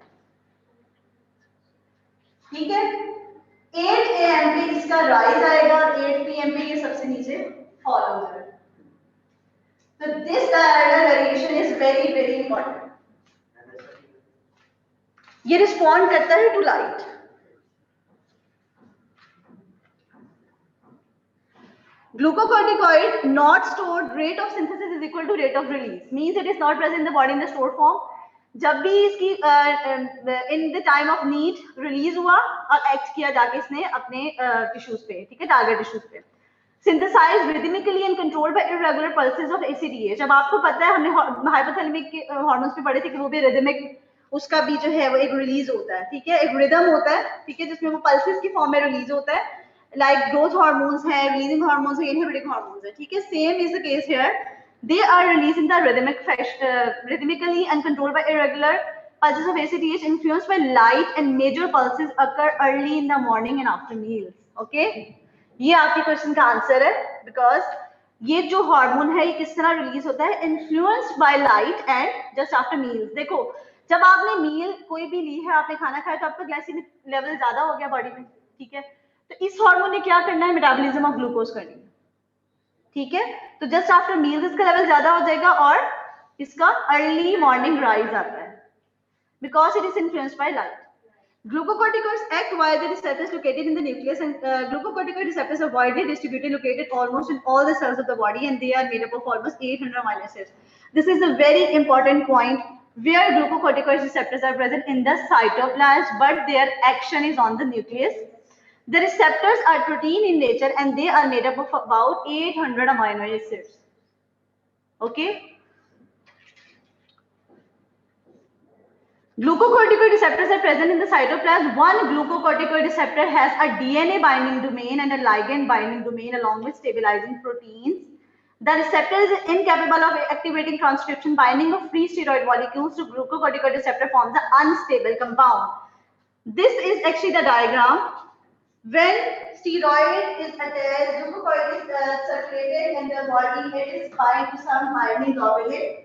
ठीक है, 8 AM पे इसका राइज आएगा और 8 PM पे ये सबसे नीचे फॉल हो जाएगा। तो this directional variation is very very important. ये रिस्पॉन्ड करता है to light. Glucocorticoid not stored, rate of synthesis is equal to rate of release, means it is not present in the body in the stored form. जब भी इसकी in the time of need release हुआ और act किया जाके इसने अपने tissues पे, ठीक है, target tissues पे, synthesized rhythmically and controlled by irregular pulses of ACTH। जब आपको पता है, हमने हाइपोथैलेमिक के हार्मोन्स पे पढ़े थे कि वो भी रिदमिक, उसका भी जो है वो एक रिलीज होता है, ठीक है, एक रिदम होता है, ठीक है, जिसमें वो पल्सेस की फॉर्म में रिलीज होता है, like growth hormones है, releasing hormones है, inhibiting hormones है, ठीक है। Same is the case here. They are released in the rhythmically and controlled by irregular pulses of ACTH influenced by light, and major pulses occur early in the morning and after meals. Okay, ये आपके question का answer है, because ये जो hormone है ये किस तरह रिलीज होता है? Influenced by light and just after meals. देखो, जब आपने मील कोई भी ली है, आपने खाना खाया, तो आपका ग्लाइसेमिक लेवल ज्यादा हो गया बॉडी में, ठीक है, तो इस हार्मोन ने क्या करना है? मेटाबॉलिज्म ऑफ ग्लूकोज करनी है, ठीक है। तो जस्ट आफ्टर मील्स इसका लेवल ज्यादा हो जाएगा और इसका अर्ली मॉर्निंग राइज आता है, because it is influenced by light. Glucocorticoids act while the receptors located in the nucleus, and glucocorticoid receptors are widely distributed, located almost in all the cells of the body, and they are made up of almost 800 amino acids. This is a very important point, where glucocorticoid receptors are present in the cytoplasm, but their action is on the nucleus. The receptors are protein in nature, and they are made up of about 800 amino acids. Okay. Glucocorticoid receptors are present in the cytoplasm. One glucocorticoid receptor has a DNA binding domain and a ligand binding domain along with stabilizing proteins. The receptor is incapable of activating transcription. Binding of free steroid molecules to glucocorticoid receptor forms an unstable compound. This is actually the diagram. When steroid is attached, glucocorticoid is circulated in the body, it is bind to some binding globulin.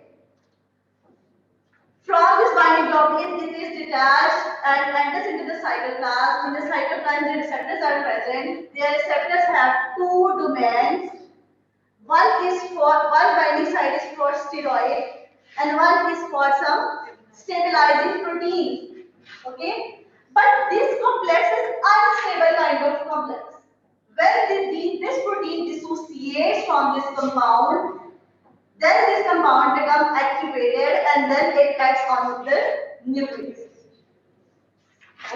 From this binding globulin, it is detached and enters into the cytoplasm. In the cytoplasm, the receptors are present. Their receptors have two domains. One binding site is for steroid, and one is for some stabilizing protein. Okay. But this complex is unstable kind of complex. When this protein dissociates from this compound, then this compound becomes activated and then it acts on the nucleus.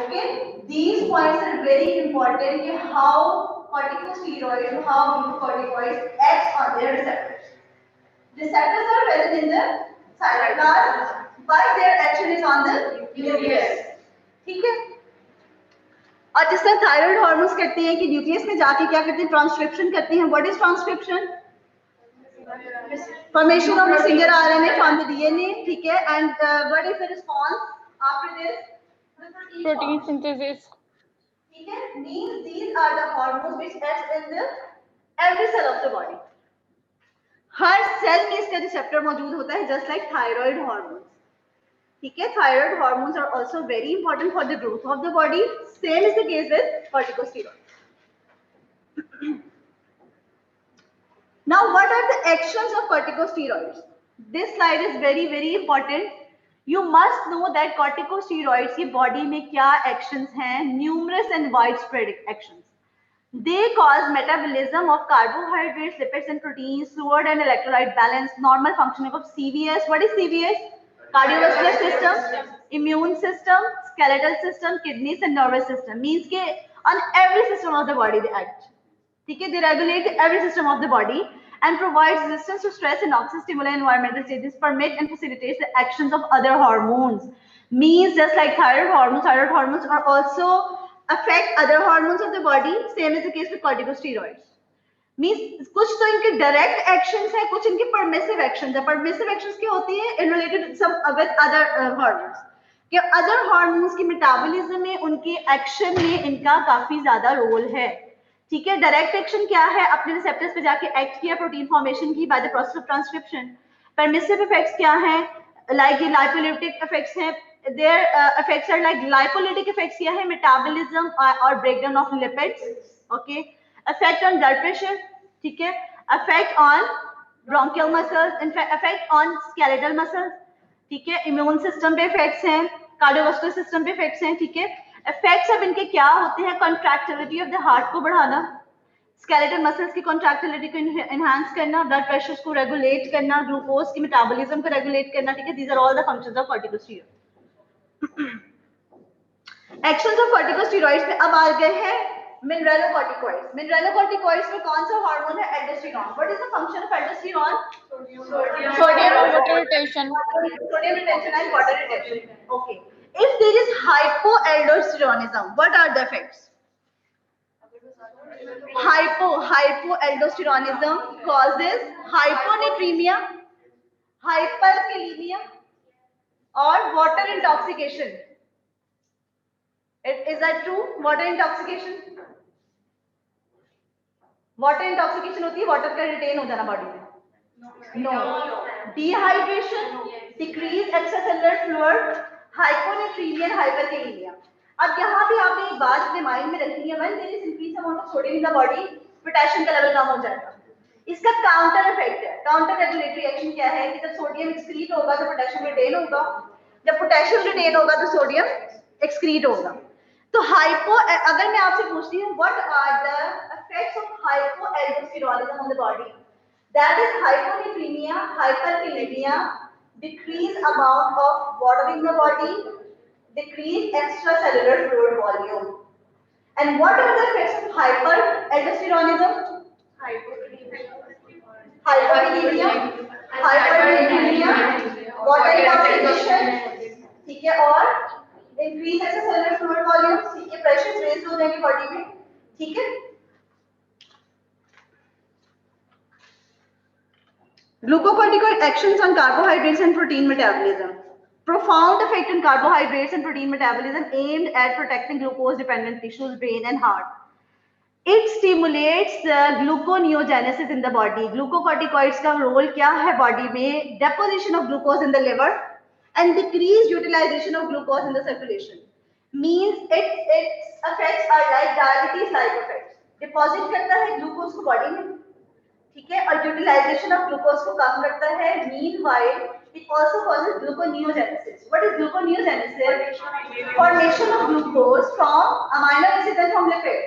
Okay, these points are very important. How corticosteroids, how glucocorticoids act on their receptors. Receptors are present in the cytoplasm, but their action is on the nucleus. ठीक है। और जिस तरह thyroid hormones करती हैं कि nucleus में जाके क्या करती हैं? ट्रांसक्रिप्शन करती हैं। What is transcription? Formation of the single RNA from the DNA, ठीक है। And what is the response after this? Protein synthesis, ठीक है। Means these are the hormones which act in the every cell of the body. हर cell में इसका receptor मौजूद होता है, जस्ट लाइक थायराइड हार्मोन्स, ठीक है। Thyroid hormones are also very important for the growth of the body. Same is the case with corticosteroids. Now, what are the actions of corticosteroids? This slide is very very important. You must know that corticosteroids की body में क्या actions हैं? Numerous and widespread actions. They cause metabolism of carbohydrates, lipids and proteins, fluid and electrolyte balance, normal functioning of CVS. What is CVS? Cardiovascular system, immune system, skeletal system, kidneys and nervous system. Means के on every system of the body they act. ठीक है, they regulate every system of the body and provide resistance to stress and oxygen stimuli environmental changes, permit and facilitates the actions of other hormones. Means just like thyroid hormones are also affect other hormones of the body. Same is the case with corticosteroids. Means कुछ तो इनके direct actions है, कुछ इनके permissive actions है। Permissive actions क्या होती है? In related some with other hormones, कि अदर हार्मोन्स की मेटाबॉलिज्म में, उनके एक्शन में इनका काफी ज्यादा रोल है, ठीक है। डायरेक्ट एक्शन क्या है, अपने रिसेप्टर्स पे जाके एक्ट किया प्रोटीन फॉर्मेशन की by the process of transcription. Permissive effects क्या है, लाइक ये लाइपोलिटिक इफेक्ट्स हैं, their effects are like lipolytic effects क्या है, मेटाबॉलिज्म और breakdown of lipids, okay. Effect on blood pressure, ठीक है, effect on bronchial muscles, effect on skeletal muscles, ठीक है, इम्यून सिस्टम पे इफेक्ट्स हैं, कार्डियोवास्कुलर सिस्टम पे इफेक्ट्स हैं, ठीक है। इफेक्ट्स अब इनके क्या होते हैं, कॉन्ट्रैक्टिलिटी ऑफ द हार्ट को बढ़ाना, स्केलेटल मसल्स की कॉन्ट्रैक्टिलिटी को एनहांस करना, ब्लड प्रेशर को रेगुलेट करना, ग्लूकोज की मेटाबॉलिज्म को रेगुलेट करना, ठीक है। These are all the functions of corticosteroid. Actions of corticosteroids में अब आ गए हैं मिनरलोकॉर्टिकॉइड्स। मिनरलोकॉर्टिकॉइड्स में कौन सा हार्मोन है, aldosterone. What is the function of aldosterone, sodium water retention, sodium retention and water retention, okay. If there is hypoaldosteronism, what are the effects? Hypoaldosteronism causes hyponatremia, hyperkalemia और water intoxication. Is that true? Water intoxication? Water intoxication होती है water का retain हो जाना body में? No. Dehydration, decrease extracellular fluid, hyponatremia and hyperkalemia. अब यहाँ पे आपने एक बात अपने माइंड में रखनी है, when there is increase amount of sodium in the body, potassium का लेवल कम हो जाएगा। इसका काउंटर इफेक्ट है, काउंटर रेगुलेटरी एक्शन क्या है कि जब सोडियम एक्सक्रीट होगा तो पोटेशियम रिटेन होगा, जब पोटेशियम रिटेन होगा तो सोडियम एक्सक्रीट होगा। तो हाइपो, अगर मैं आपसे पूछती हूँ what are the effects of hypoaldosteronism on the body, that is hyponatremia, hyperkalemia, decrease amount of water in the body, decrease extracellular fluid volume. And what are the effects of hyperaldosteronism? Hyperkalemia, hypernatremia, water intoxication, ठीक है, और increase extracellular fluid volume, ठीक है, pressure raised हो जाएंगे body में, ठीक है। Glucocorticoid actions on carbohydrates and protein metabolism. Profound effect on carbohydrates and protein metabolism aimed at protecting glucose-dependent tissues, brain and heart. It stimulates the gluconeogenesis in the body. Glucocorticoids का role क्या है body में? Deposition of glucose in the liver and decreased utilization of glucose in the circulation. Means its effects are like diabetes-like effects. Deposit करता है glucose को body में, ठीक है, और utilization of glucose को कम करता है। Meanwhile, it also causes gluconeogenesis. What is gluconeogenesis? Formation of glucose from amino acids and from lipids.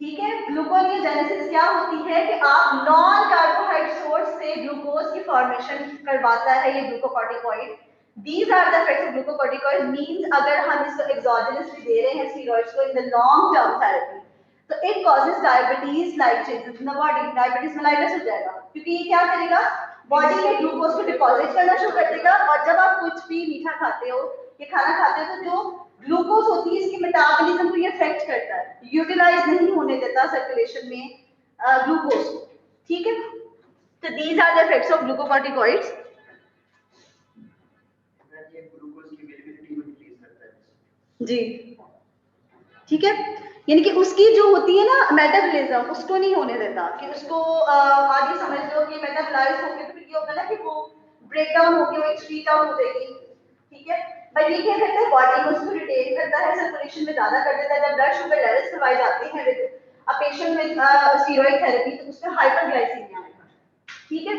ठीक है, ग्लूकोनियोजेनेसिस क्या होती है कि आप नॉन कार्बोहाइड्रेट सोर्स से ग्लूकोज की फॉर्मेशन करवाता है ये glucocorticoid. These are the effects of glucocorticoid. Means अगर हम इसको exogenously दे रहे हैं स्टेरॉइड्स को in the long term therapy, तो it causes diabetes like changes in the body. Diabetes mellitus हो जाएगा, क्योंकि ये क्या करेगा, बॉडी में ग्लूकोज को डिपॉजिट करना शुरू कर देगा। और जब आप कुछ भी मीठा खाते हो, ये खाना खाते हो, तो जो ग्लूकोज होती है इसकी मेटाबॉलिज्म को ये अफेक्ट करता है, यूटिलाइज नहीं होने देता सर्कुलेशन में ग्लूकोज, ठीक है। तो these are the effects of glucocorticoids. जी, ठीक है, यानी कि उसकी जो होती है ना मेटाबॉलिज्म, उसको नहीं होने देता कि उसको आगे समझ लो कि मेटाबॉलाइज होके तो फिर ये होगा ना कि वो ब्रेक डाउन होके वो एक्सक्रीट आउट हो जाएगी, ठीक है। बट ये क्या करता है, बॉडी में उसको रिटेन करता है, सर्कुलेशन में ज्यादा कर देता है। जब ब्लड शुगर लेवल्स करवाए जाते हैं विद अ पेशेंट में स्टेरॉइड थेरेपी, तो उसमें हाइपरग्लाइसीमिया आएगा, ठीक है।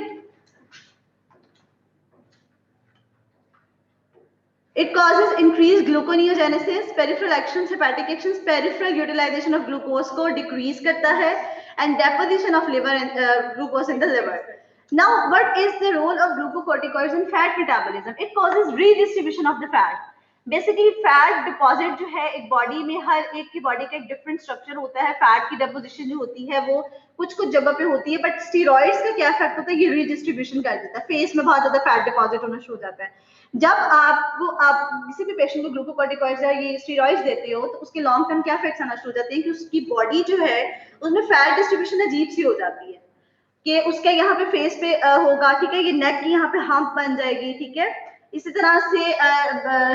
It causes increased gluconeogenesis, peripheral actions, hepatic actions, peripheral utilization of glucose को decrease करता है, and deposition of liver and glucose in the liver. Now, what is the role of glucocorticoids in fat metabolism? It causes redistribution of the fat. Basically, fat deposit जो है एक body में, हर एक की body का एक डिफरेंट स्ट्रक्चर होता है। फैट की डिपोजिशन जो होती है वो कुछ जगह पे होती है, बट स्टेरॉइड्स का क्या इफेक्ट होता है, ये रीडिस्ट्रीब्यूशन कर देता है। फेस में बहुत ज्यादा फैट डिपॉजिट होना शुरू हो जाता है। जब आप किसी भी पेशेंट को ग्लूकोकॉर्टिकॉइड्स या ये स्टेरॉइड्स देते हो, तो उसके लॉन्ग टर्म क्या इफेक्ट्स आना शुरू हो जाते हैं कि उसकी बॉडी जो है उसमें फैट डिस्ट्रीब्यूशन अजीब सी हो जाती है कि उसके यहाँ पे फेस पे होगा, ठीक है, ये नेक की यहाँ पे हम्प बन जाएगी, ठीक है, इसी तरह से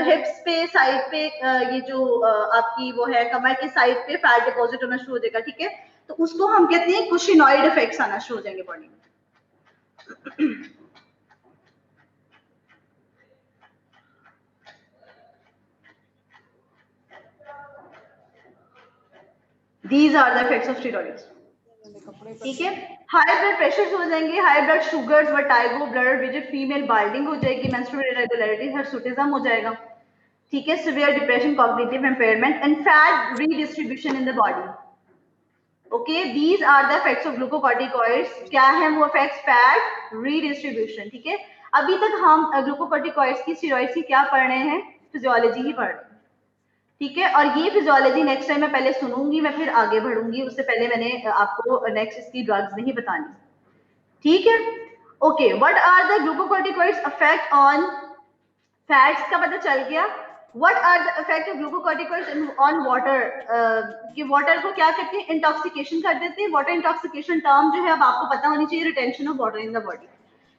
हिप्स पे साइड पे ये जो आपकी वो है कमर के साइड पे फैट डिपॉजिट होना शुरू हो जाएगा, ठीक है, तो उसको हम कहते हैं कुशिनॉइड इफेक्ट्स आना शुरू हो जाएंगे बॉडी में। These are the effects of steroids. ठीक है, हाई ब्लड प्रेशर हो जाएंगे, high blood sugars, vertigo, blood visit, female balding हो जाएगी, मेंस्ट्रुअल इरेगुलरिटी, हिर्सुटिज्म हो जाएगा, ठीक है, severe depression, cognitive impairment and fat redistribution in the body. Okay, these are the effects of glucocorticoids. क्या है वो इफेक्ट्स? फैट रीडिस्ट्रीब्यूशन, ठीक है। अभी तक हम ग्लूकोकॉर्टिकॉइड्स की स्टेरॉइड्स की क्या पढ़ रहे हैं? फिजियोलॉजी ही पढ़ रहे हैं, ठीक है, और ये फिजियोलॉजी नेक्स्ट टाइम मैं पहले सुनूंगी, मैं फिर आगे बढ़ूंगी, उससे पहले मैंने आपको नेक्स्ट इसकी ड्रग्स नहीं बतानी, ठीक है। Okay, what are the glucocorticoids effect on fats का पता चल गया। What are the effect of glucocorticoids on water? कि वाटर को क्या करते हैं? इंटॉक्सिकेशन कर देते हैं। वाटर इंटॉक्सिकेशन टर्म जो है अब आपको पता होनी चाहिए, retention of water in the body,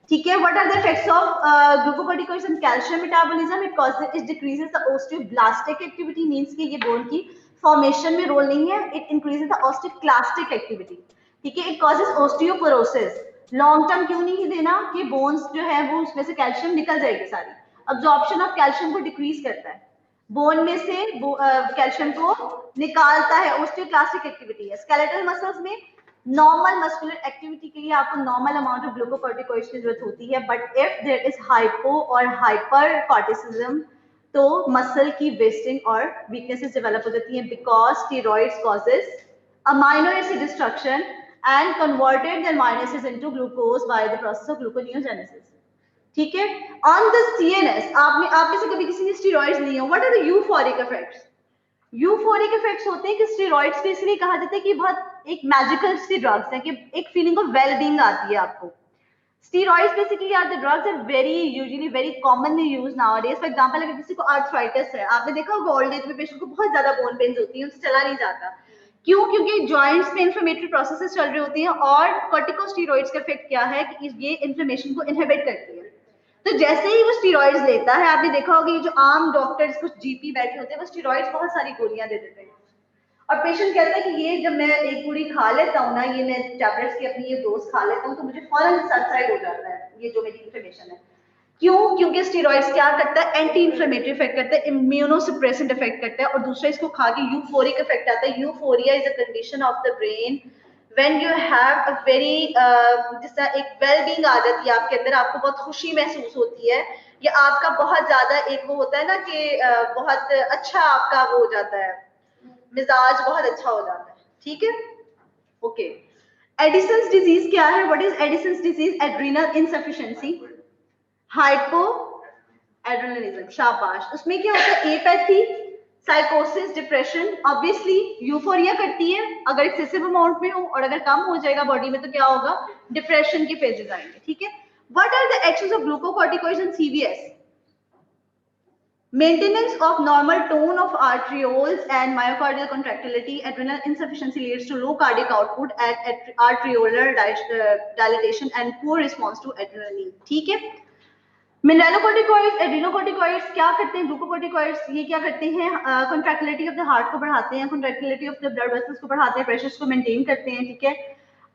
ठीक है। What are the effects of glucocorticoids on calcium metabolism? It causes, it decreases the osteoblastic activity, means कि ये बोन की फॉर्मेशन में रोल नहीं है, it increases the osteoclastic activity, ठीक है। It causes osteoporosis. Long term क्यों नहीं देना कि बोन्स जो है वो उसमें से कैल्शियम निकल जाएगी सारी, अब्जॉर्प्शन ऑफ कैल्शियम को डिक्रीज करता है, बोन में से कैल्शियम को निकालता है, ओस्टियोक्लास्टिक एक्टिविटी है। स्केलेटल मसल्स में नॉर्मल मस्कुलर एक्टिविटी के लिए आपको नॉर्मल अमाउंट ऑफ ग्लूकोकॉर्टिकॉइड्स की जरूरत होती है, but if there is hypo और हाइपर कॉर्टिसिज्म तो मसल की वेस्टिंग और वीकनेसेस डेवलप हो जाती हैं, because steroids causes amino acid destruction and converted the amino acids into glucose by the process of gluconeogenesis, ठीक है। on the CNS, आप में से कभी किसी ने स्टेरॉइड्स लिए हो, what are the euphoric effects? Euphoric effects होते हैं कि स्टेरॉइड्स को इसलिए कहा जाता है कि बहुत एक मैजिकल सी ड्रग्स है कि एक फीलिंग ऑफ वेल बीइंग आती है आपको। Steroids basically are the drugs are very usually very commonly used nowadays. For example, अगर किसी को आर्थराइटिस है, आपने देखा होगा ओल्ड एज में पेशेंट को बहुत ज्यादा बोन पेन्स होती है, उससे चला नहीं जाता, क्यों? क्योंकि जॉइंट्स में इन्फ्लेमेटरी प्रोसेसेस चल रही होती हैं, और कॉर्टिकोस्टेरॉइड्स का इफेक्ट क्या है कि ये इन्फ्लेमेशन को इनहिबिट करती है। तो जैसे ही वो स्टेरॉइड्स लेता है, आपने देखा होगा ये जो आम डॉक्टर्स कुछ जीपी बैठे होते हैं वो स्टेरॉइड्स बहुत सारी गोलियां दे देते हैं, और पेशेंट कहता है कि ये जब मैं एक पूरी खा लेता हूँ ना, ये मैं टैबलेट्स की अपनी ये डोज खा लेता हूँ तो मुझे फौरन सबसाइड हो जाता है ये जो मेरी इन्फ्लेमेशन है। क्यों? क्योंकि स्टेरॉइड्स क्या करता है? एंटी इन्फ्लेमेटरी इफेक्ट करता है, इम्यूनोसप्रेसेंट इफेक्ट करता है, और दूसरा इसको खा के यूफोरिक इफेक्ट आता है। Euphoria is a condition of the brain when you have a very जिस तरह एक वेल बीइंग आ जाती है आपके अंदर, आपको बहुत खुशी महसूस होती है, या आपका बहुत ज्यादा एक वो होता है ना कि बहुत अच्छा आपका वो हो जाता है, मिजाज बहुत अच्छा हो जाता है, ठीक है। ओके, एडिसन्स डिजीज क्या है? What is Addison's disease? Adrenal insufficiency, hypo adrenalism, शाबाश। उसमें क्या होता है? एपैथी, साइकोसिस, डिप्रेशन, ऑब्वियसली यूफोरिया करती है अगर एक्सेसिव अमाउंट में हो, और अगर कम हो जाएगा बॉडी में तो क्या होगा? डिप्रेशन के फेजेस आएंगे, ठीक है। What are the actions of glucocorticoids in CVS? Maintenance of normal tone of arterioles and myocardial contractility. Adrenal insufficiency leads to low cardiac output and arteriolar dilatation and poor response to adrenaline, ठीक है। Mineralocorticoids, एड्रेनोकॉर्टिकॉइड्स क्या करते हैं? Glucocorticoids ये क्या करते हैं? Contractility of the heart को बढ़ाते हैं, contractility of the blood vessels को बढ़ाते हैं, प्रेशर्स को मेंटेन करते हैं, ठीक है।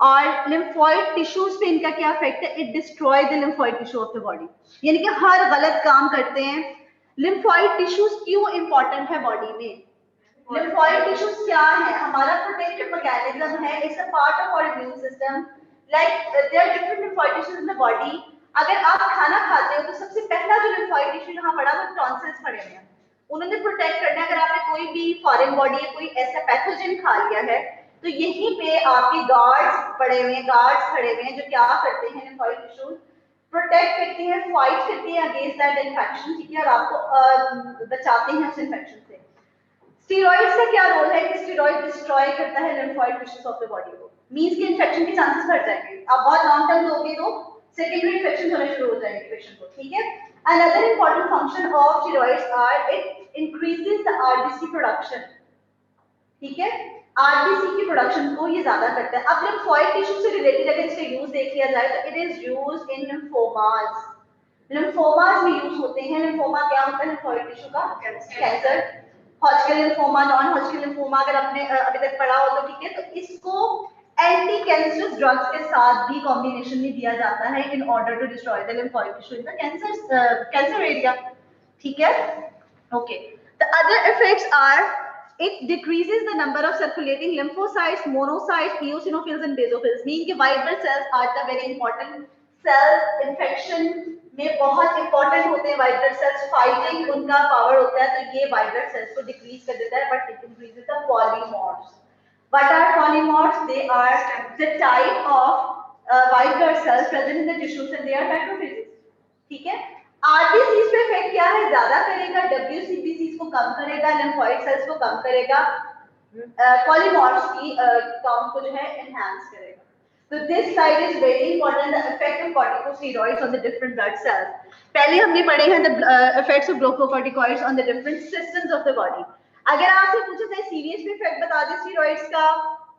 और लिम्फोइड टिश्यूज पे इनका क्या इफेक्ट है? It destroy the lymphoid tissue of the body, यानी कि हर गलत काम करते हैं। लिम्फोइड टिश्यूज क्यों इंपॉर्टेंट है बॉडी में? लिम्फोइड टिश्यूज क्या है? हमारा प्रोटेक्टिव मैकेनिज्म है, it's a part of our immune system, like there are different lymphoid tissues in the body. अगर आप खाना खाते हो तो सबसे पहला जो लिम्फोइड टिश्यू यहाँ पड़ा वो टॉन्सिल्स पड़े हुए हैं, उन्होंने प्रोटेक्ट करना है। अगर आपने कोई भी फॉरेन बॉडी या कोई ऐसा पैथोजन खा लिया है तो यहीं पे आपके गार्ड्स पड़े हुए हैं, गार्ड्स खड़े हुए हैं जो क्या करते हैं? लिम्फोइड टिश्यूज प्रोटेक्ट करते हैं, फाइट करते हैं अगेंस्ट दैट इन्फेक्शन, ठीक है, और आपको बचाते हैं उस इन्फेक्शन से। स्टेरॉइड्स का क्या रोल है कि स्टेरॉइड डिस्ट्रॉय करता है lymphoid tissues of the body को, मींस कि इन्फेक्शन के चांसेस बढ़ जाएंगे। आप बहुत लॉन्ग टर्म दोगे तो सेकेंडरी इन्फेक्शन होने शुरू हो जाएंगे पेशेंट को, ठीक है। Another important function of steroids are it increases the RBC production, ठीक है, आरबीसी की प्रोडक्शन को ये ज्यादा करता है। अब लिम्फोइड टिश्यू से रिलेटेड अगर इसका यूज देख लिया जाए तो it is used in lymphomas, lymphomas में यूज होते हैं लिम्फोमा क्या होता है लिम्फोइड टिश्यू का cancer, Hodgkin lymphoma, non Hodgkin lymphoma अगर आपने अभी तक पढ़ा हो तो ठीक है। तो इसको एंटी कैंसरस ड्रग्स के साथ भी कॉम्बिनेशन में दिया जाता है in order to destroy the lymphoid tissue in the cancer area, ठीक है। Okay, the other effects are it decreases the number of circulating lymphocytes, monocytes, eosinophils and basophils, meaning कि white blood cells are the very important cells, infection में बहुत important होते हैं white blood cells, fighting उनका power होता है, तो ये white blood cells को decrease कर देता है, but it increases the polymorphs. What are polymorphs? They are the type of white blood cells present in the tissues and they are macrophages, ठीक है। आरबीसीज पे इफेक्ट क्या है, ज्यादा करेगा, डब्ल्यूसीबीसीज को कम करेगा, लिम्फोइड सेल्स को कम करेगा, पॉलीमॉर्फ्स की काउंट को जो है एनहांस करेगा। तो this slide is very important, the effect of corticosteroids on the different blood cells. पहले हमने पढ़े हैं the effects of glucocorticoids on the different systems of the body. अगर आपसे पूछा जाए सीवीएच पे इफेक्ट बता दे स्टेरॉइड्स का,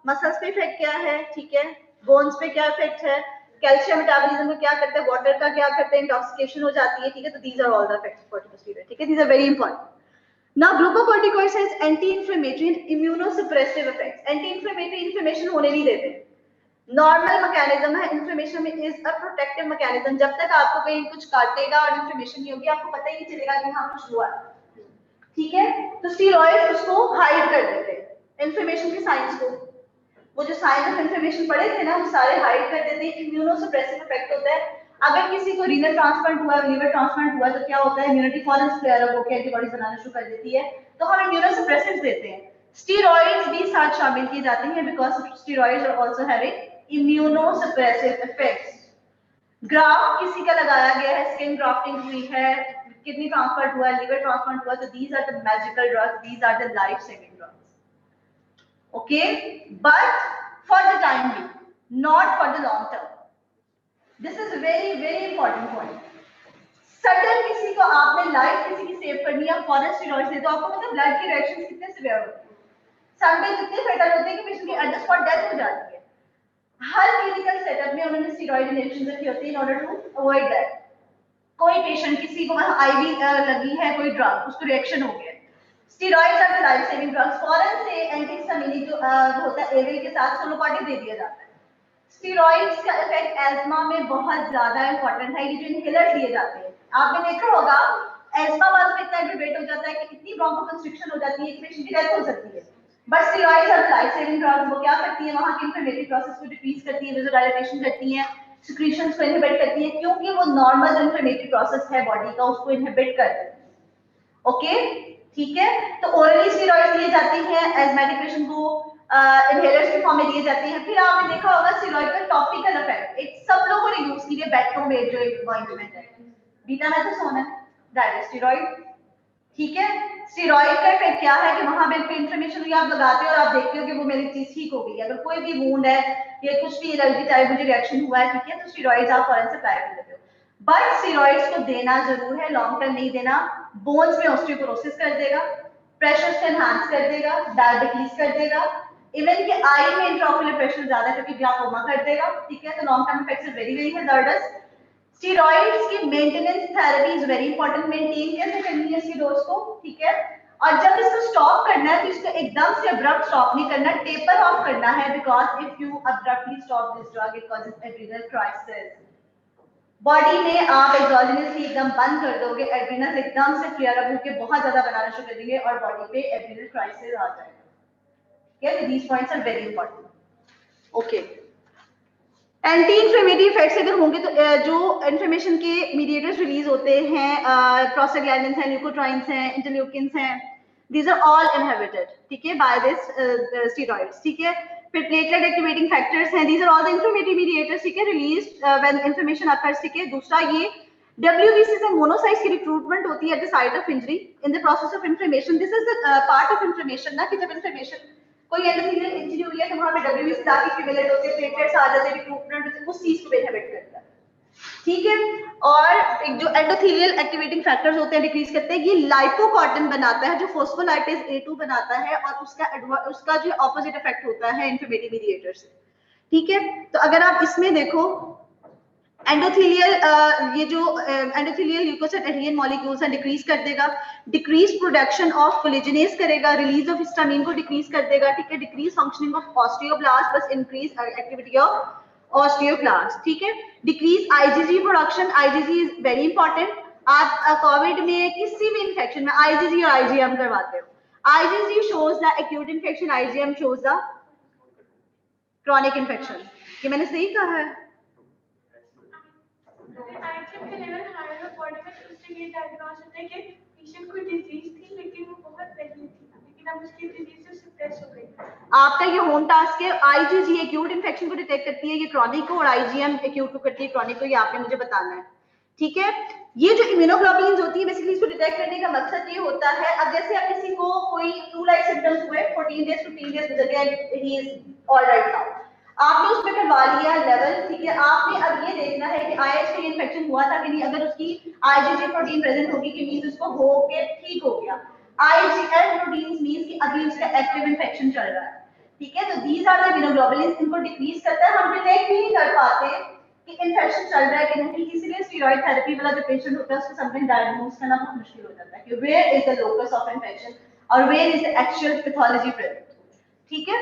मसल्स पे इफेक्ट क्या है, ठीक है, बोन्स पे क्या इफेक्ट है, कैल्शियम मेटाबॉलिज्म को क्या करता है, वाटर का क्या करता है, इंटॉक्सिकेशन हो जाती है, ठीक है। तो these are all the effects of corticosteroid, ठीक है, these are very important. Now glucocorticoids has anti inflammatory and immunosuppressive effects. Anti inflammatory inflammation होने नहीं देते, नॉर्मल मैकेनिज्म है इन्फ्लेमेशन में, इज अ प्रोटेक्टिव मैकेनिज्म। जब तक आपको कहीं कुछ काटेगा और इन्फ्लेमेशन नहीं होगी आपको पता ही नहीं चलेगा कि हाँ कुछ हुआ, ठीक है। तो स्टेरॉइड्स उसको हाइड कर देते हैं इन्फ्लेमेशन के साइंस को, वो जो साइन ऑफ इन्फ्लेमेशन पढ़े थे ना वो सारे हाइड कर देते हैं। इम्यूनोसप्रेसिव इफेक्ट होता है, अगर किसी को रीनल ट्रांसप्लांट हुआ, लीवर ट्रांसप्लांट हुआ तो क्या होता है, इम्यूनिटी फॉरन फ्लेयर अप होकर एंटीबॉडीज बनाना शुरू कर देती है, तो हम इम्यूनोसप्रेसिव्स देते हैं। स्टेरॉइड्स भी साथ शामिल किए जाते हैं because steroids are also having immunosuppressive effects. Graft किसी का लगाया गया है, स्किन ग्राफ्टिंग हुई है, किडनी ट्रांसप्लांट हुआ है, लीवर ट्रांसप्लांट हुआ, तो these are the magical drugs, these are the life saving drugs, okay, but for the time being, not for the long term. This is a very important point. Sudden किसी को आपने life किसी की save करनी है, foreign steroids दे तो आपको मतलब ब्लड की रिएक्शंस कितने सीवियर होते हैं, समटाइम्स इतने फेटल होते हैं कि पेशेंट की एट द स्पॉट डेथ हो जाती है। हर क्लिनिकल सेटअप में उन्होंने स्टेरॉइड इंजेक्शन रखी होती है in order to avoid that. कोई पेशेंट किसी को वहां आईवी लगी है कोई ड्रग, उसको रिएक्शन हो गया, steroids are the life saving drugs. Foreign से एंटीहिस्टामिनिक जो होता है एविल के साथ सोलोपार्टिक दे दिया जाता है। स्टेरॉइड्स का इफेक्ट एस्मा में बहुत ज्यादा इंपॉर्टेंट है, ये जो इनहेलर लिए जाते हैं आपने देखा होगा, एस्मा वाज में इतना एग्रीवेट हो जाता है कि इतनी ब्रोंकोकंस्ट्रिक्शन हो जाती है कि पेशेंट की डेथ हो सकती है, but steroids our life saving drugs. वो क्या करती है, वहां की इन्फ्लेमेटरी प्रोसेस को डिक्रीज करती है, वेसोडाइलेशन करती है, सिक्रीशंस को इनहिबिट करती है, क्योंकि वो नॉर्मल इन्फ्लेमेटरी प्रोसेस है बॉडी का, उसको इनहिबिट करती है, ओके, ठीक है। तो ओरली स्टेरॉइड्स लिए जाते हैं, एस्मेटिक पेशेंट को इनहेलर्स के फॉर्म में दिए जाते हैं। फिर आपने देखा होगा स्टेरॉइड का टॉपिकल इफेक्ट, एक सब लोगों ने यूज किया, बेटोमेट जो एक ऑइंटमेंट है, बीटामेथासोन डायरेक्ट स्टेरॉइड, ठीक है। स्टेरॉइड का इफेक्ट क्या है कि वहां पे इन्फ्लेमेशन हुई, आप लगाते हो और आप देखते हो कि वो मेरी चीज ठीक हो गई। अगर कोई भी वुंड है या कुछ भी एलर्जी टाइप मुझे रिएक्शन हुआ है, ठीक है, तो स्टेरॉइड्स आप फौरन से अप्लाई कर देते हो, बट स्टेरॉइड्स को देना जरूर है, लॉन्ग टर्म नहीं देना। बोन्स में ऑस्टियोपोरोसिस कर देगा, प्रेशर से एनहांस कर देगा, डार्क डिक्रीज कर देगा, इवन कि आई में इंट्राओकुलर प्रेशर ज्यादा करके ग्लाकोमा कर देगा, ठीक है। तो long term effects very hazardous. Steroids की maintenance therapy is very important, maintain कैसे करनी है इसकी डोज को, ठीक है। और जब इसको स्टॉप करना है तो इसको एकदम से अब्रप्ट स्टॉप नहीं करना, टेपर ऑफ करना है, because if you abruptly stop this drug it causes adrenal crisis. Body में आप एक्सोजेनसली एकदम बंद कर दोगे, एड्रिनल एकदम से फ्लेयर अप होकर बहुत ज्यादा बनाना शुरू कर देंगे और बॉडी पे एड्रिनल क्राइसिस आ जाएगा, ठीक है। These points are very important, okay. Anti inflammatory effects अगर होंगे तो जो इन्फ्लेमेशन के मीडिएटर्स रिलीज होते हैं, प्रोस्टाग्लैंडिन्स हैं, ल्यूकोट्राइन्स हैं, इंटरल्यूकिन्स हैं, these are all inhibited, ठीक है, by this steroids, ठीक है। फिर प्लेटलेट एक्टिवेटिंग फैक्टर्स हैं, these are all the inflammatory mediators, ठीक है, released when inflammation occurs, ठीक है। दूसरा ये WBCs and monocytes की रिक्रूटमेंट होती है at the site of injury in the process of inflammation. This is the part of inflammation ना, कि जब inflammation कोई एंडोथेलियल इंजरी हुई है तो वहां पे WBC जाके एक्टिवेट होते हैं, प्लेटलेट्स आ जाते हैं, रिक्रूटमेंट होती है, उस चीज को इनहिबिट करता है, ठीक है। और एक जो एंडोथेलियल एक्टिवेटिंग फैक्टर्स होते हैं डिक्रीज करते हैं, ये लाइपोकॉर्टिन बनाता है जो फोस्फोलाइपेज A2 बनाता है, और उसका जो ऑपोजिट इफेक्ट होता है इन्फ्लेमेटरी मीडिएटर से, ठीक है। तो अगर आप इसमें देखो एंडोथेलियल ये जो एंडोथेलियल ल्यूकोसाइट एडहेरेंट मॉलिक्यूल्स हैं डिक्रीज कर देगा, डिक्रीज प्रोडक्शन ऑफ कोलेजनेस करेगा, रिलीज ऑफ हिस्टामिन को डिक्रीज कर देगा, ठीक है, decrease functioning of osteoblast plus increase activity of osteoclast, ठीक है, decrease IgG production, IgG is very important. आप कोविड में किसी भी इन्फेक्शन में आईजीजी और आईजीएम करवाते हो, IgG shows the acute infection, IgM shows the chronic infection. ये मैंने सही कहा है? आईजीएम के लेवल हायर हो बॉडी में तो उससे ये डायग्नोज होता है कि पेशेंट को डिजीज थी लेकिन वो बहुत पहले थी, लेकिन अब उसकी डिजीज से सप्रेस हो गई। आपका ये होम टास्क है, आईजीजी एक्यूट इन्फेक्शन को डिटेक्ट करती है, ये क्रॉनिक को, और आईजीएम एक्यूट को करती है, क्रॉनिक को, ये आपने मुझे बताना है, ठीक है। ये जो इम्यूनोग्लोबुलिन्स होती है बेसिकली इसको डिटेक्ट करने का मकसद ये होता है, अब जैसे अब किसी को कोई फ्लू लाइक सिम्टम्स हुए, 14 डेज to 15 डेज गुजर गए, ही इज ऑलराइट नाउ, आपने उसमें करवा लिया लेवल, ठीक है, आपने अब ये देखना है कि आईएच का इन्फेक्शन हुआ था कि नहीं, अगर उसकी आईजीजी प्रोटीन प्रेजेंट होगी कि मींस उसको हो के ठीक हो गया, आईजीएल प्रोटीन्स मींस कि अभी उसका एक्टिव इन्फेक्शन चल रहा है, ठीक है। तो दीज आर द इम्यूनोग्लोबुलिन्स, इनको डिक्रीज करता है, हम डिटेक्ट ही नहीं कर पाते कि इन्फेक्शन चल रहा है कि नहीं, इसीलिए स्टेरॉइड थेरेपी वाला जो पेशेंट होता है उसको समटाइम डायग्नोज करना बहुत मुश्किल हो जाता है कि where is the locus of infection और where is the actual pathology present, ठीक है,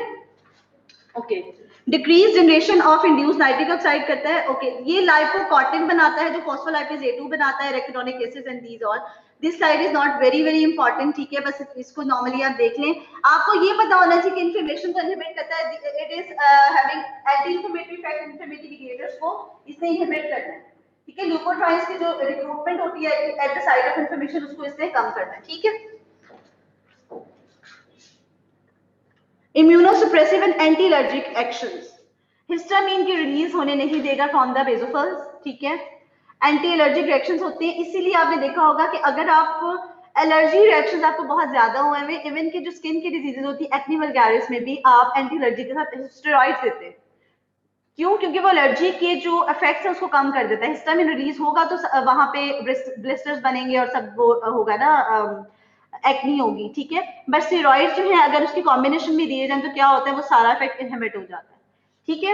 okay. Decrease generation of induced nitric oxide करता है, ओके, ये लाइपोकॉर्टिन बनाता है जो फॉस्फोलाइपेज A2 बनाता है, arachidonic acids and these all, this slide is not very very important, ठीक है, बस इसको नॉर्मली आप देख लें। आपको ये पता होना चाहिए कि इन्फ्लेमेशन को इनहिबिट करता है, it is having anti inflammatory effect, inflammatory mediators को इसने इनहिबिट करना है, ठीक है, ल्यूकोट्राइन्स की जो रिक्रूटमेंट होती है at the site of inflammation उसको इसने कम करना है, ठीक है। Immunosuppressive and anti allergic actions, histamine की रिलीज होने नहीं देगा फ्रॉम द बेसोफिल्स, ठीक है, एंटी एलर्जिक रिएक्शंस होते हैं, इसीलिए आपने देखा होगा कि अगर आप एलर्जी रिएक्शंस आपको बहुत ज्यादा हुए हैं, इवन की जो स्किन की डिजीजेज होती है एक्ने वल्गैरिस में भी आप एंटी एलर्जी के साथ स्टेरॉइड्स देते हैं, क्यों? क्योंकि वो एलर्जी के जो इफेक्ट्स है उसको कम कर देता है, हिस्टामिन रिलीज होगा तो वहां पे ब्लिस्टर्स बनेंगे और सब वो होगा ना, एक्नी होगी, ठीक है, बट स्टेरॉइड्स जो है अगर उसकी कॉम्बिनेशन में दिए जाए तो क्या होता है, वो सारा इफेक्ट इनहिबिट हो जाता है, ठीक है।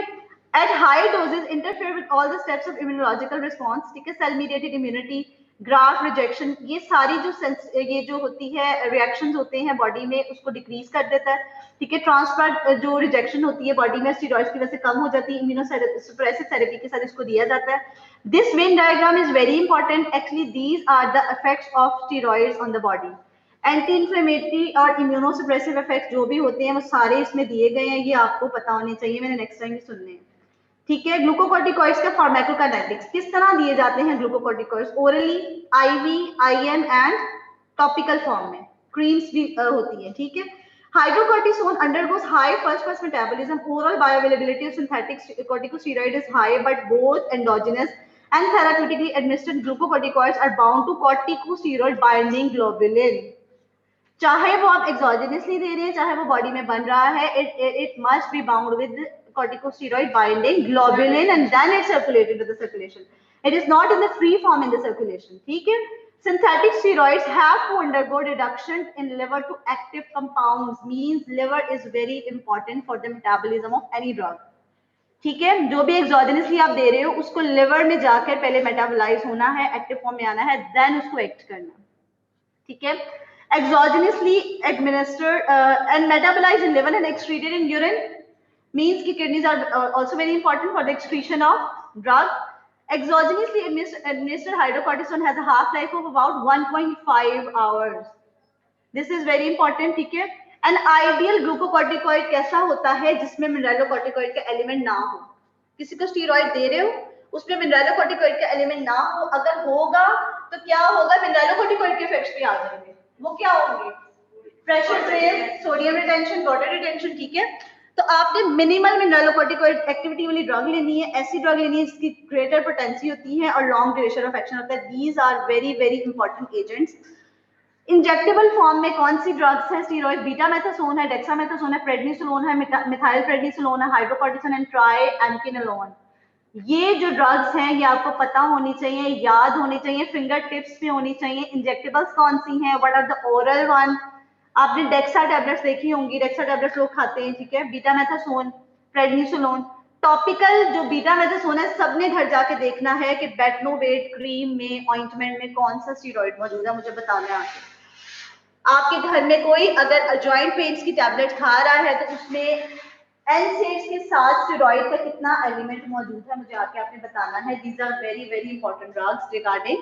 At high doses interfere with all the steps of immunological response, ठीक है, cell mediated immunity, graft rejection, ये सारी जो होती है रिएक्शंस होते हैं बॉडी में उसको डिक्रीज कर देता है, ठीक है, ट्रांसप्लांट जो रिजेक्शन होती है बॉडी में स्टेरॉइड्स की वजह से कम हो जाती है, इम्यूनोसुप्रेसिव थेरेपी के साथ इसको दिया जाता है। This Venn diagram is very important, actually these are the effects of steroids on the body, anti inflammatory और इम्यूनोसुप्रेसिव इफेक्ट्स जो भी होते हैं वो सारे इसमें दिए गए हैं, ये आपको पता होने चाहिए, मैंने नेक्स्ट टाइम भी सुनने हैं, ठीक है। ग्लूकोकॉर्टिकॉइड्स का फार्माकोकाइनेटिक्स, किस तरह दिए जाते हैं glucocorticoids, orally, IV, IM and topical form में, क्रीम्स भी होती है, ठीक है। Hydrocortisone undergoes high first pass metabolism, oral bioavailability of synthetic corticosteroid is high but both endogenous and therapeutically administered glucocorticoids are bound to corticosteroid binding globulin, चाहे वो आप एक्सोजेनसली दे रहे हैं चाहे वो बॉडी में बन रहा है, it must be bound with corticosteroid binding globulin and then it's circulated to the circulation, it is not in the free form in the circulation, ठीक है। synthetic steroids have to undergo reduction in liver to active compounds, means liver is very important for the metabolism of any drug, ठीक है, जो भी एक्सोजेनसली आप दे रहे हो उसको लिवर में जाकर पहले मेटाबोलाइज होना है, एक्टिव फॉर्म में आना है, देन उसको एक्ट करना, ठीक है। एक्सोजेनसली administered and metabolised in liver and excreted in urine, means कि kidneys are also very important for the excretion of drug. Exogenously administered hydrocortisone has a half life of about 1.5 hours. This is very important, ठीक है। An ideal glucocorticoid कैसा होता है जिसमें mineralocorticoid का element ना हो, किसी को स्टेरॉइड दे रहे हो उसमें मिनरलोकॉर्टिकॉइड का एलिमेंट ना हो, अगर होगा तो क्या होगा, मिनरलोकॉर्टिकॉइड के इफेक्ट्स पे आ जाएंगे, वो क्या होंगे, pressure raise, sodium retention, water retention, ठीक है। तो आपने मिनिमल मिनरलोकॉर्टिकॉइड एक्टिविटी वाली ड्रग लेनी है, ऐसी ड्रग लेनी है जिसकी ग्रेटर पोटेंसी होती है और लॉन्ग ड्यूरेशन ऑफ एक्शन होता है, these are very very important agents. Injectable form में कौन सी ड्रग्स हैं, स्टेरॉइड, बीटामेथासोन है, डेक्सामेथासोन है, प्रेडनिसोलोन है, मिथाइल प्रेडनिसोलोन है, हाइड्रोकॉर्टिसोन एंड ट्राइएम्किनोलोन, ये जो ड्रग्स हैं ये आपको पता होनी चाहिए, याद होनी चाहिए, फिंगर टिप्स पे होनी चाहिए। इंजेक्टेबल्स कौन सी हैं, what are the oral one, आपने डेक्सा टैबलेट्स देखी होंगी, डेक्सा टैबलेट्स लोग खाते हैं, ठीक है, बीटामेथासोन, प्रेडनिसोलोन, टॉपिकल जो बीटामेथासोन है सबने घर जाके देखना है कि बेटनोवेट क्रीम में, ऑइंटमेंट में कौन सा स्टेरॉइड मौजूद है, मुझे बताना है। आपके घर में कोई अगर जॉइंट पेन्स की टैबलेट खा रहा है तो उसमें एनसेड्स के साथ स्टेरॉइड का कितना एलिमेंट मौजूद है, मुझे आके आपने बताना है। These are very very important drugs regarding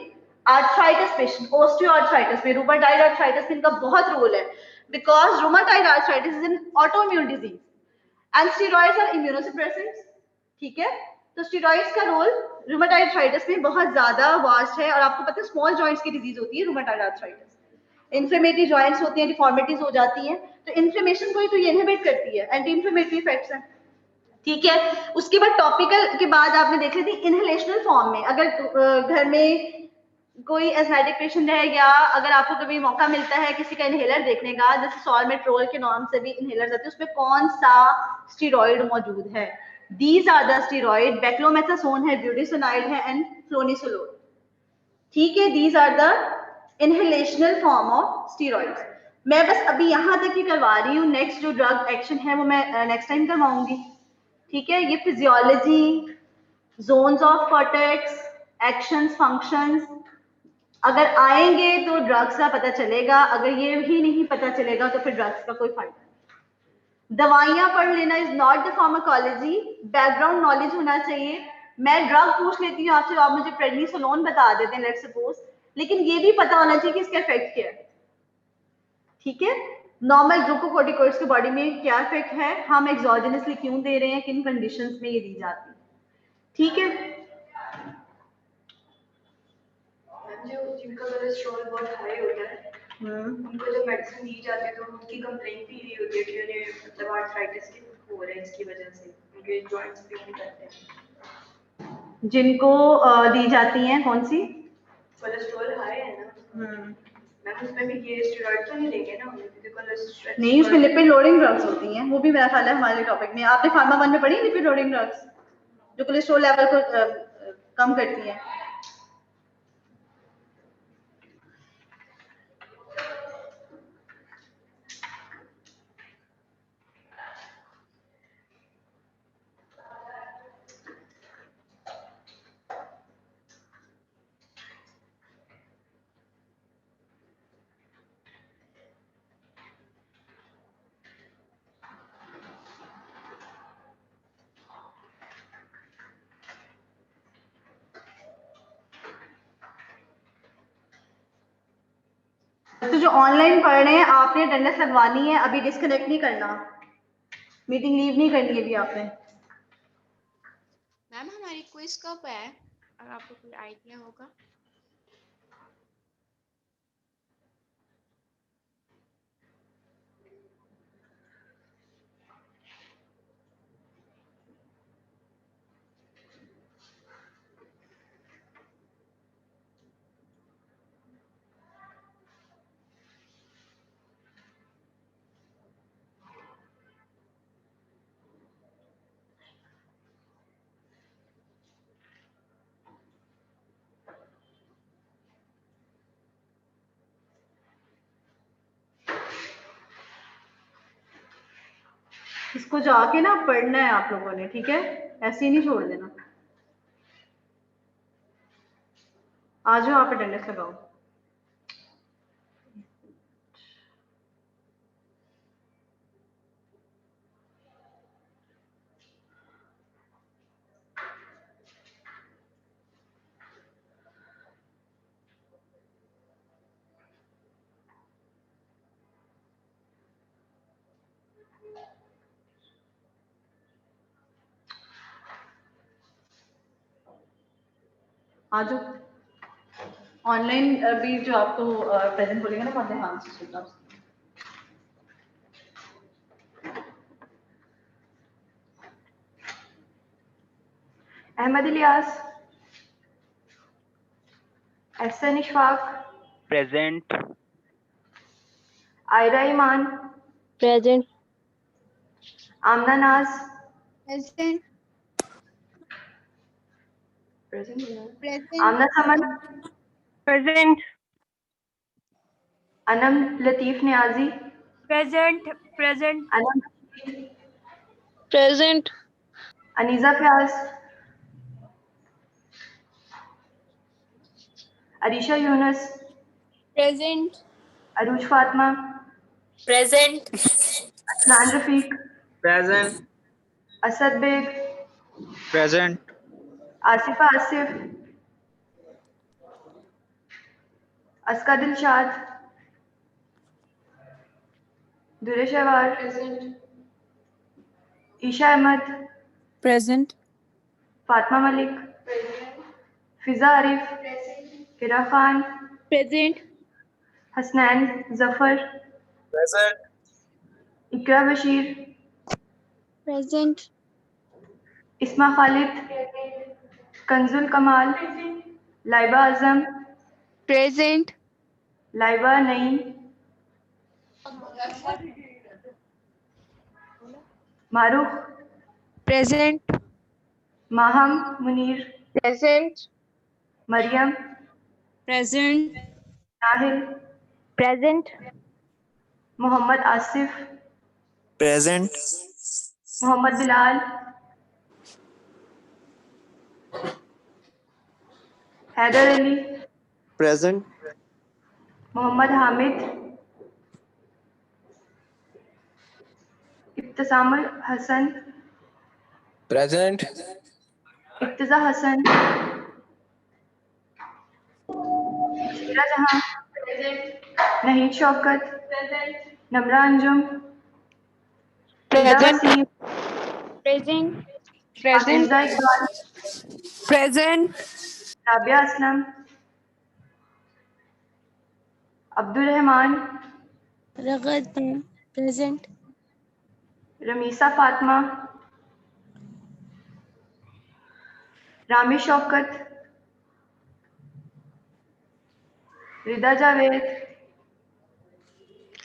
arthritis patient, osteoarthritis में, रूमेटॉइड आर्थराइटिस में इनका बहुत रोल है, because rheumatoid arthritis is an autoimmune disease and steroids are immunosuppressants, ठीक है। तो स्टेरॉइड्स का रोल रूमेटॉइड आर्थराइटिस में बहुत ज्यादा वास्ट है, और आपको पता है स्मॉल जॉइंट्स की डिजीज होती है रूमेटॉइड आर्थराइटिस, इन्फ्लेमेटरी जॉइंट्स होती हैं, डिफॉर्मिटीज हो जाती हैं, तो इन्फ्लेमेशन को ही तो ये इनहिबिट करती है, एंटी इन्फ्लेमेटरी इफेक्ट्स हैं, ठीक है। उसके बाद टॉपिकल के बाद आपने देख ली थी इनहेलेशनल फॉर्म में, अगर घर में कोई एस्थेटिक पेशेंट है या अगर आपको कभी मौका मिलता है किसी का इनहेलर देखने का, जैसे सॉल्मेट्रोल के नाम से भी इनहेलर आते हैं, उसमें कौन सा स्टेरॉइड मौजूद है? These are the steroid, beclomethasone है, ब्यूटीसोनाइड है एंड फ्लोनिसोलोल, ठीक है। These are the inhalational form of steroids. मैं बस अभी यहाँ तक ही करवा रही हूँ, नेक्स्ट जो ड्रग एक्शन है वो मैं नेक्स्ट टाइम करवाऊंगी, ठीक है। ये physiology, zones of cortex, actions, functions अगर आएंगे तो ड्रग्स का पता चलेगा, अगर ये ही नहीं पता चलेगा तो फिर ड्रग्स का कोई फायदा नहीं। दवाइयां पढ़ लेना is not the pharmacology, background knowledge होना चाहिए। मैं ड्रग पूछ लेती हूँ आपसे, आप मुझे प्रेडनिसोलोन बता देते हैं लेट्स सपोज, लेकिन ये भी पता होना चाहिए कि इसका इफेक्ट क्या है, ठीक है। नॉर्मल ग्लूकोकोर्टिकोइड्स के बॉडी में क्या इफेक्ट है, हम एक्सोजेनसली क्यों दे रहे हैं, किन कंडीशंस में ये दी जाती है, ठीक है। जो जिनका कोलेस्ट्रॉल बहुत हाई होता है उनको जो मेडिसिन दी जाती है तो उनकी कंप्लेंट भी यही होती है कि उन्हें मतलब आर्थराइटिस की हो रहा है, इसकी वजह से उनके जॉइंट्स पेन करते हैं। जिनको दी जाती हैं कौन सी? कोलेस्ट्रॉल हाई है ना, मैम उसमें भी ये स्टेरॉइड तो नहीं लेंगे ना क्योंकि कोलेस्ट्रॉल नहीं, उसमें लिपिड लोडिंग ड्रग्स होती हैं, वो भी मेरा ख्याल है हमारे टॉपिक में आपने फार्मा 1 में पढ़ी लिपिड लोडिंग ड्रग्स जो कोलेस्ट्रॉल लेवल को कम करती हैं। तो जो ऑनलाइन पढ़ रहे हैं आपने अटेंडेंस लगवानी है, अभी डिस्कनेक्ट नहीं करना, मीटिंग लीव नहीं करनी है अभी आपने। मैम हमारी क्विज कब है, अगर आपको कोई आइडिया होगा? इसको जाके ना पढ़ना है आप लोगों ने, ठीक है, ऐसे ही नहीं छोड़ देना। आ जाओ आप अटेंडेंस लगाओ। आ जाओ ऑनलाइन भी जो आपको प्रेजेंट बोलेंगे ना बहुत ध्यान से सुनना। Ahmad Ilyas, Ehsan Ishfaq, present, Aira Iman, present, Amna Naz, present, Amna Saman, present, Anam Latif Niazi, present, present, Anam present, Aniza Fayaz, Arisha Younus, present. Arooj Fatima, present. Aslan Rafiq, Present. Asad Baig, Present. Asifa Asif, Aska Dilshad, Durre Shahwar, Esha Ahmad, present. Fatima Malik, Fiza Arif, Hira Khan, present. Hasnain Zafar, Present. Iqra Bashir, present. Isma Khalid, Kanzul Kamal, Laiba Azam, present. Laiba Naeem, मारूफ, present. Maham Munir, present. Maryam, present. Nahil, present. Mohammad Asif, Present. Mohammad Bilal, Haider Ali, Present. Mohammad Hamid, Ibtisamul Hasan, Present. Ibtiza Hasan, Shira Jahan, Naheed Shaukat, Namra Anjum, present. Waseem, present. Pakiza Iqbal, present. Rabia Aslam, Abdul Rahman, रगत present. Rameesa Fatima, Rami Shaukat, Rida Javed,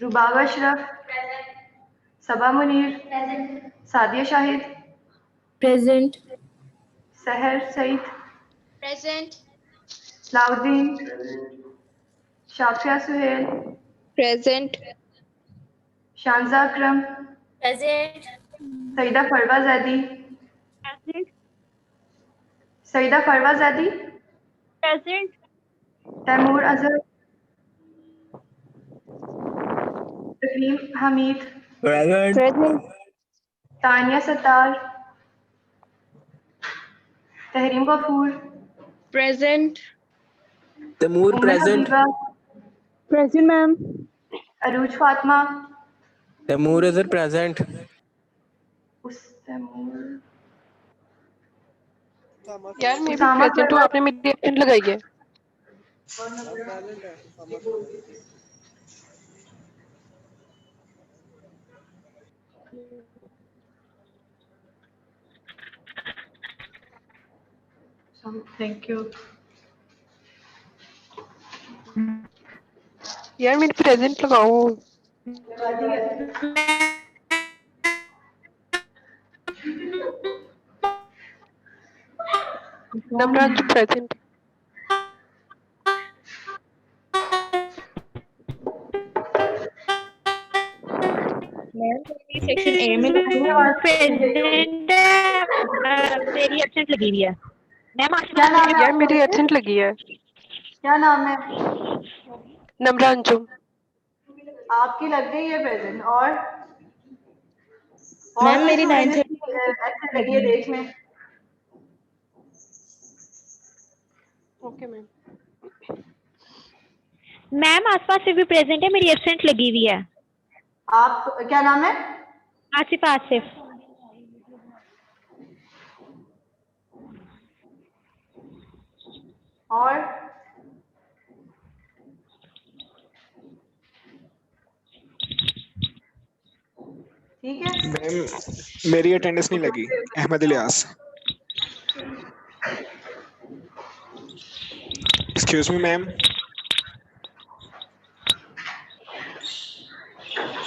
Rubab Ashraf, Saba Munir, Sadia Shahid, present. Sehar Saeed, Present. Salahuddin, Shafia Suhail, present. Shanza Akram, present. Syeda Farwa Zaidi, Syeda Farwa Zaidi, present. Taimur Azhar, Taqleem Hamid, Present. Present. Tania Sattar, Tehreem Ghafoor, present. Tamur Umme present. Habiba, present ma'am. Arooj Fatima, Tamur is present. उस तैमूर, यार मैं भी Usama present हूँ, फरवा, आपने मेरी absent लगाई है। Thank you. यार मेरी प्रेजेंट लगाओ। नमराज प्रेजेंट। मैम मेरी सेक्शन ए में लगी है और प्रेजेंट। मेरी एब्सेंट लगी हुई है मैम। क्या नाम है यार आपका मेरी वैसे? एब्सेंट लगी है। क्या नाम है? नमरा अंजुम। आपकी लग गई है प्रेजेंट और मैम कोई मेरी स्टूडेंट 9th जिसकी एब्सेंट लगी है देख में। Okay ma'am. मैम आसपास से भी प्रेजेंट है, मेरी एब्सेंट लगी हुई है। आप क्या नाम है? आसिफ आसिफ। और ठीक है। मैम मेरी अटेंडेंस नहीं लगी। Ahmed Ilyas. Excuse me ma'am.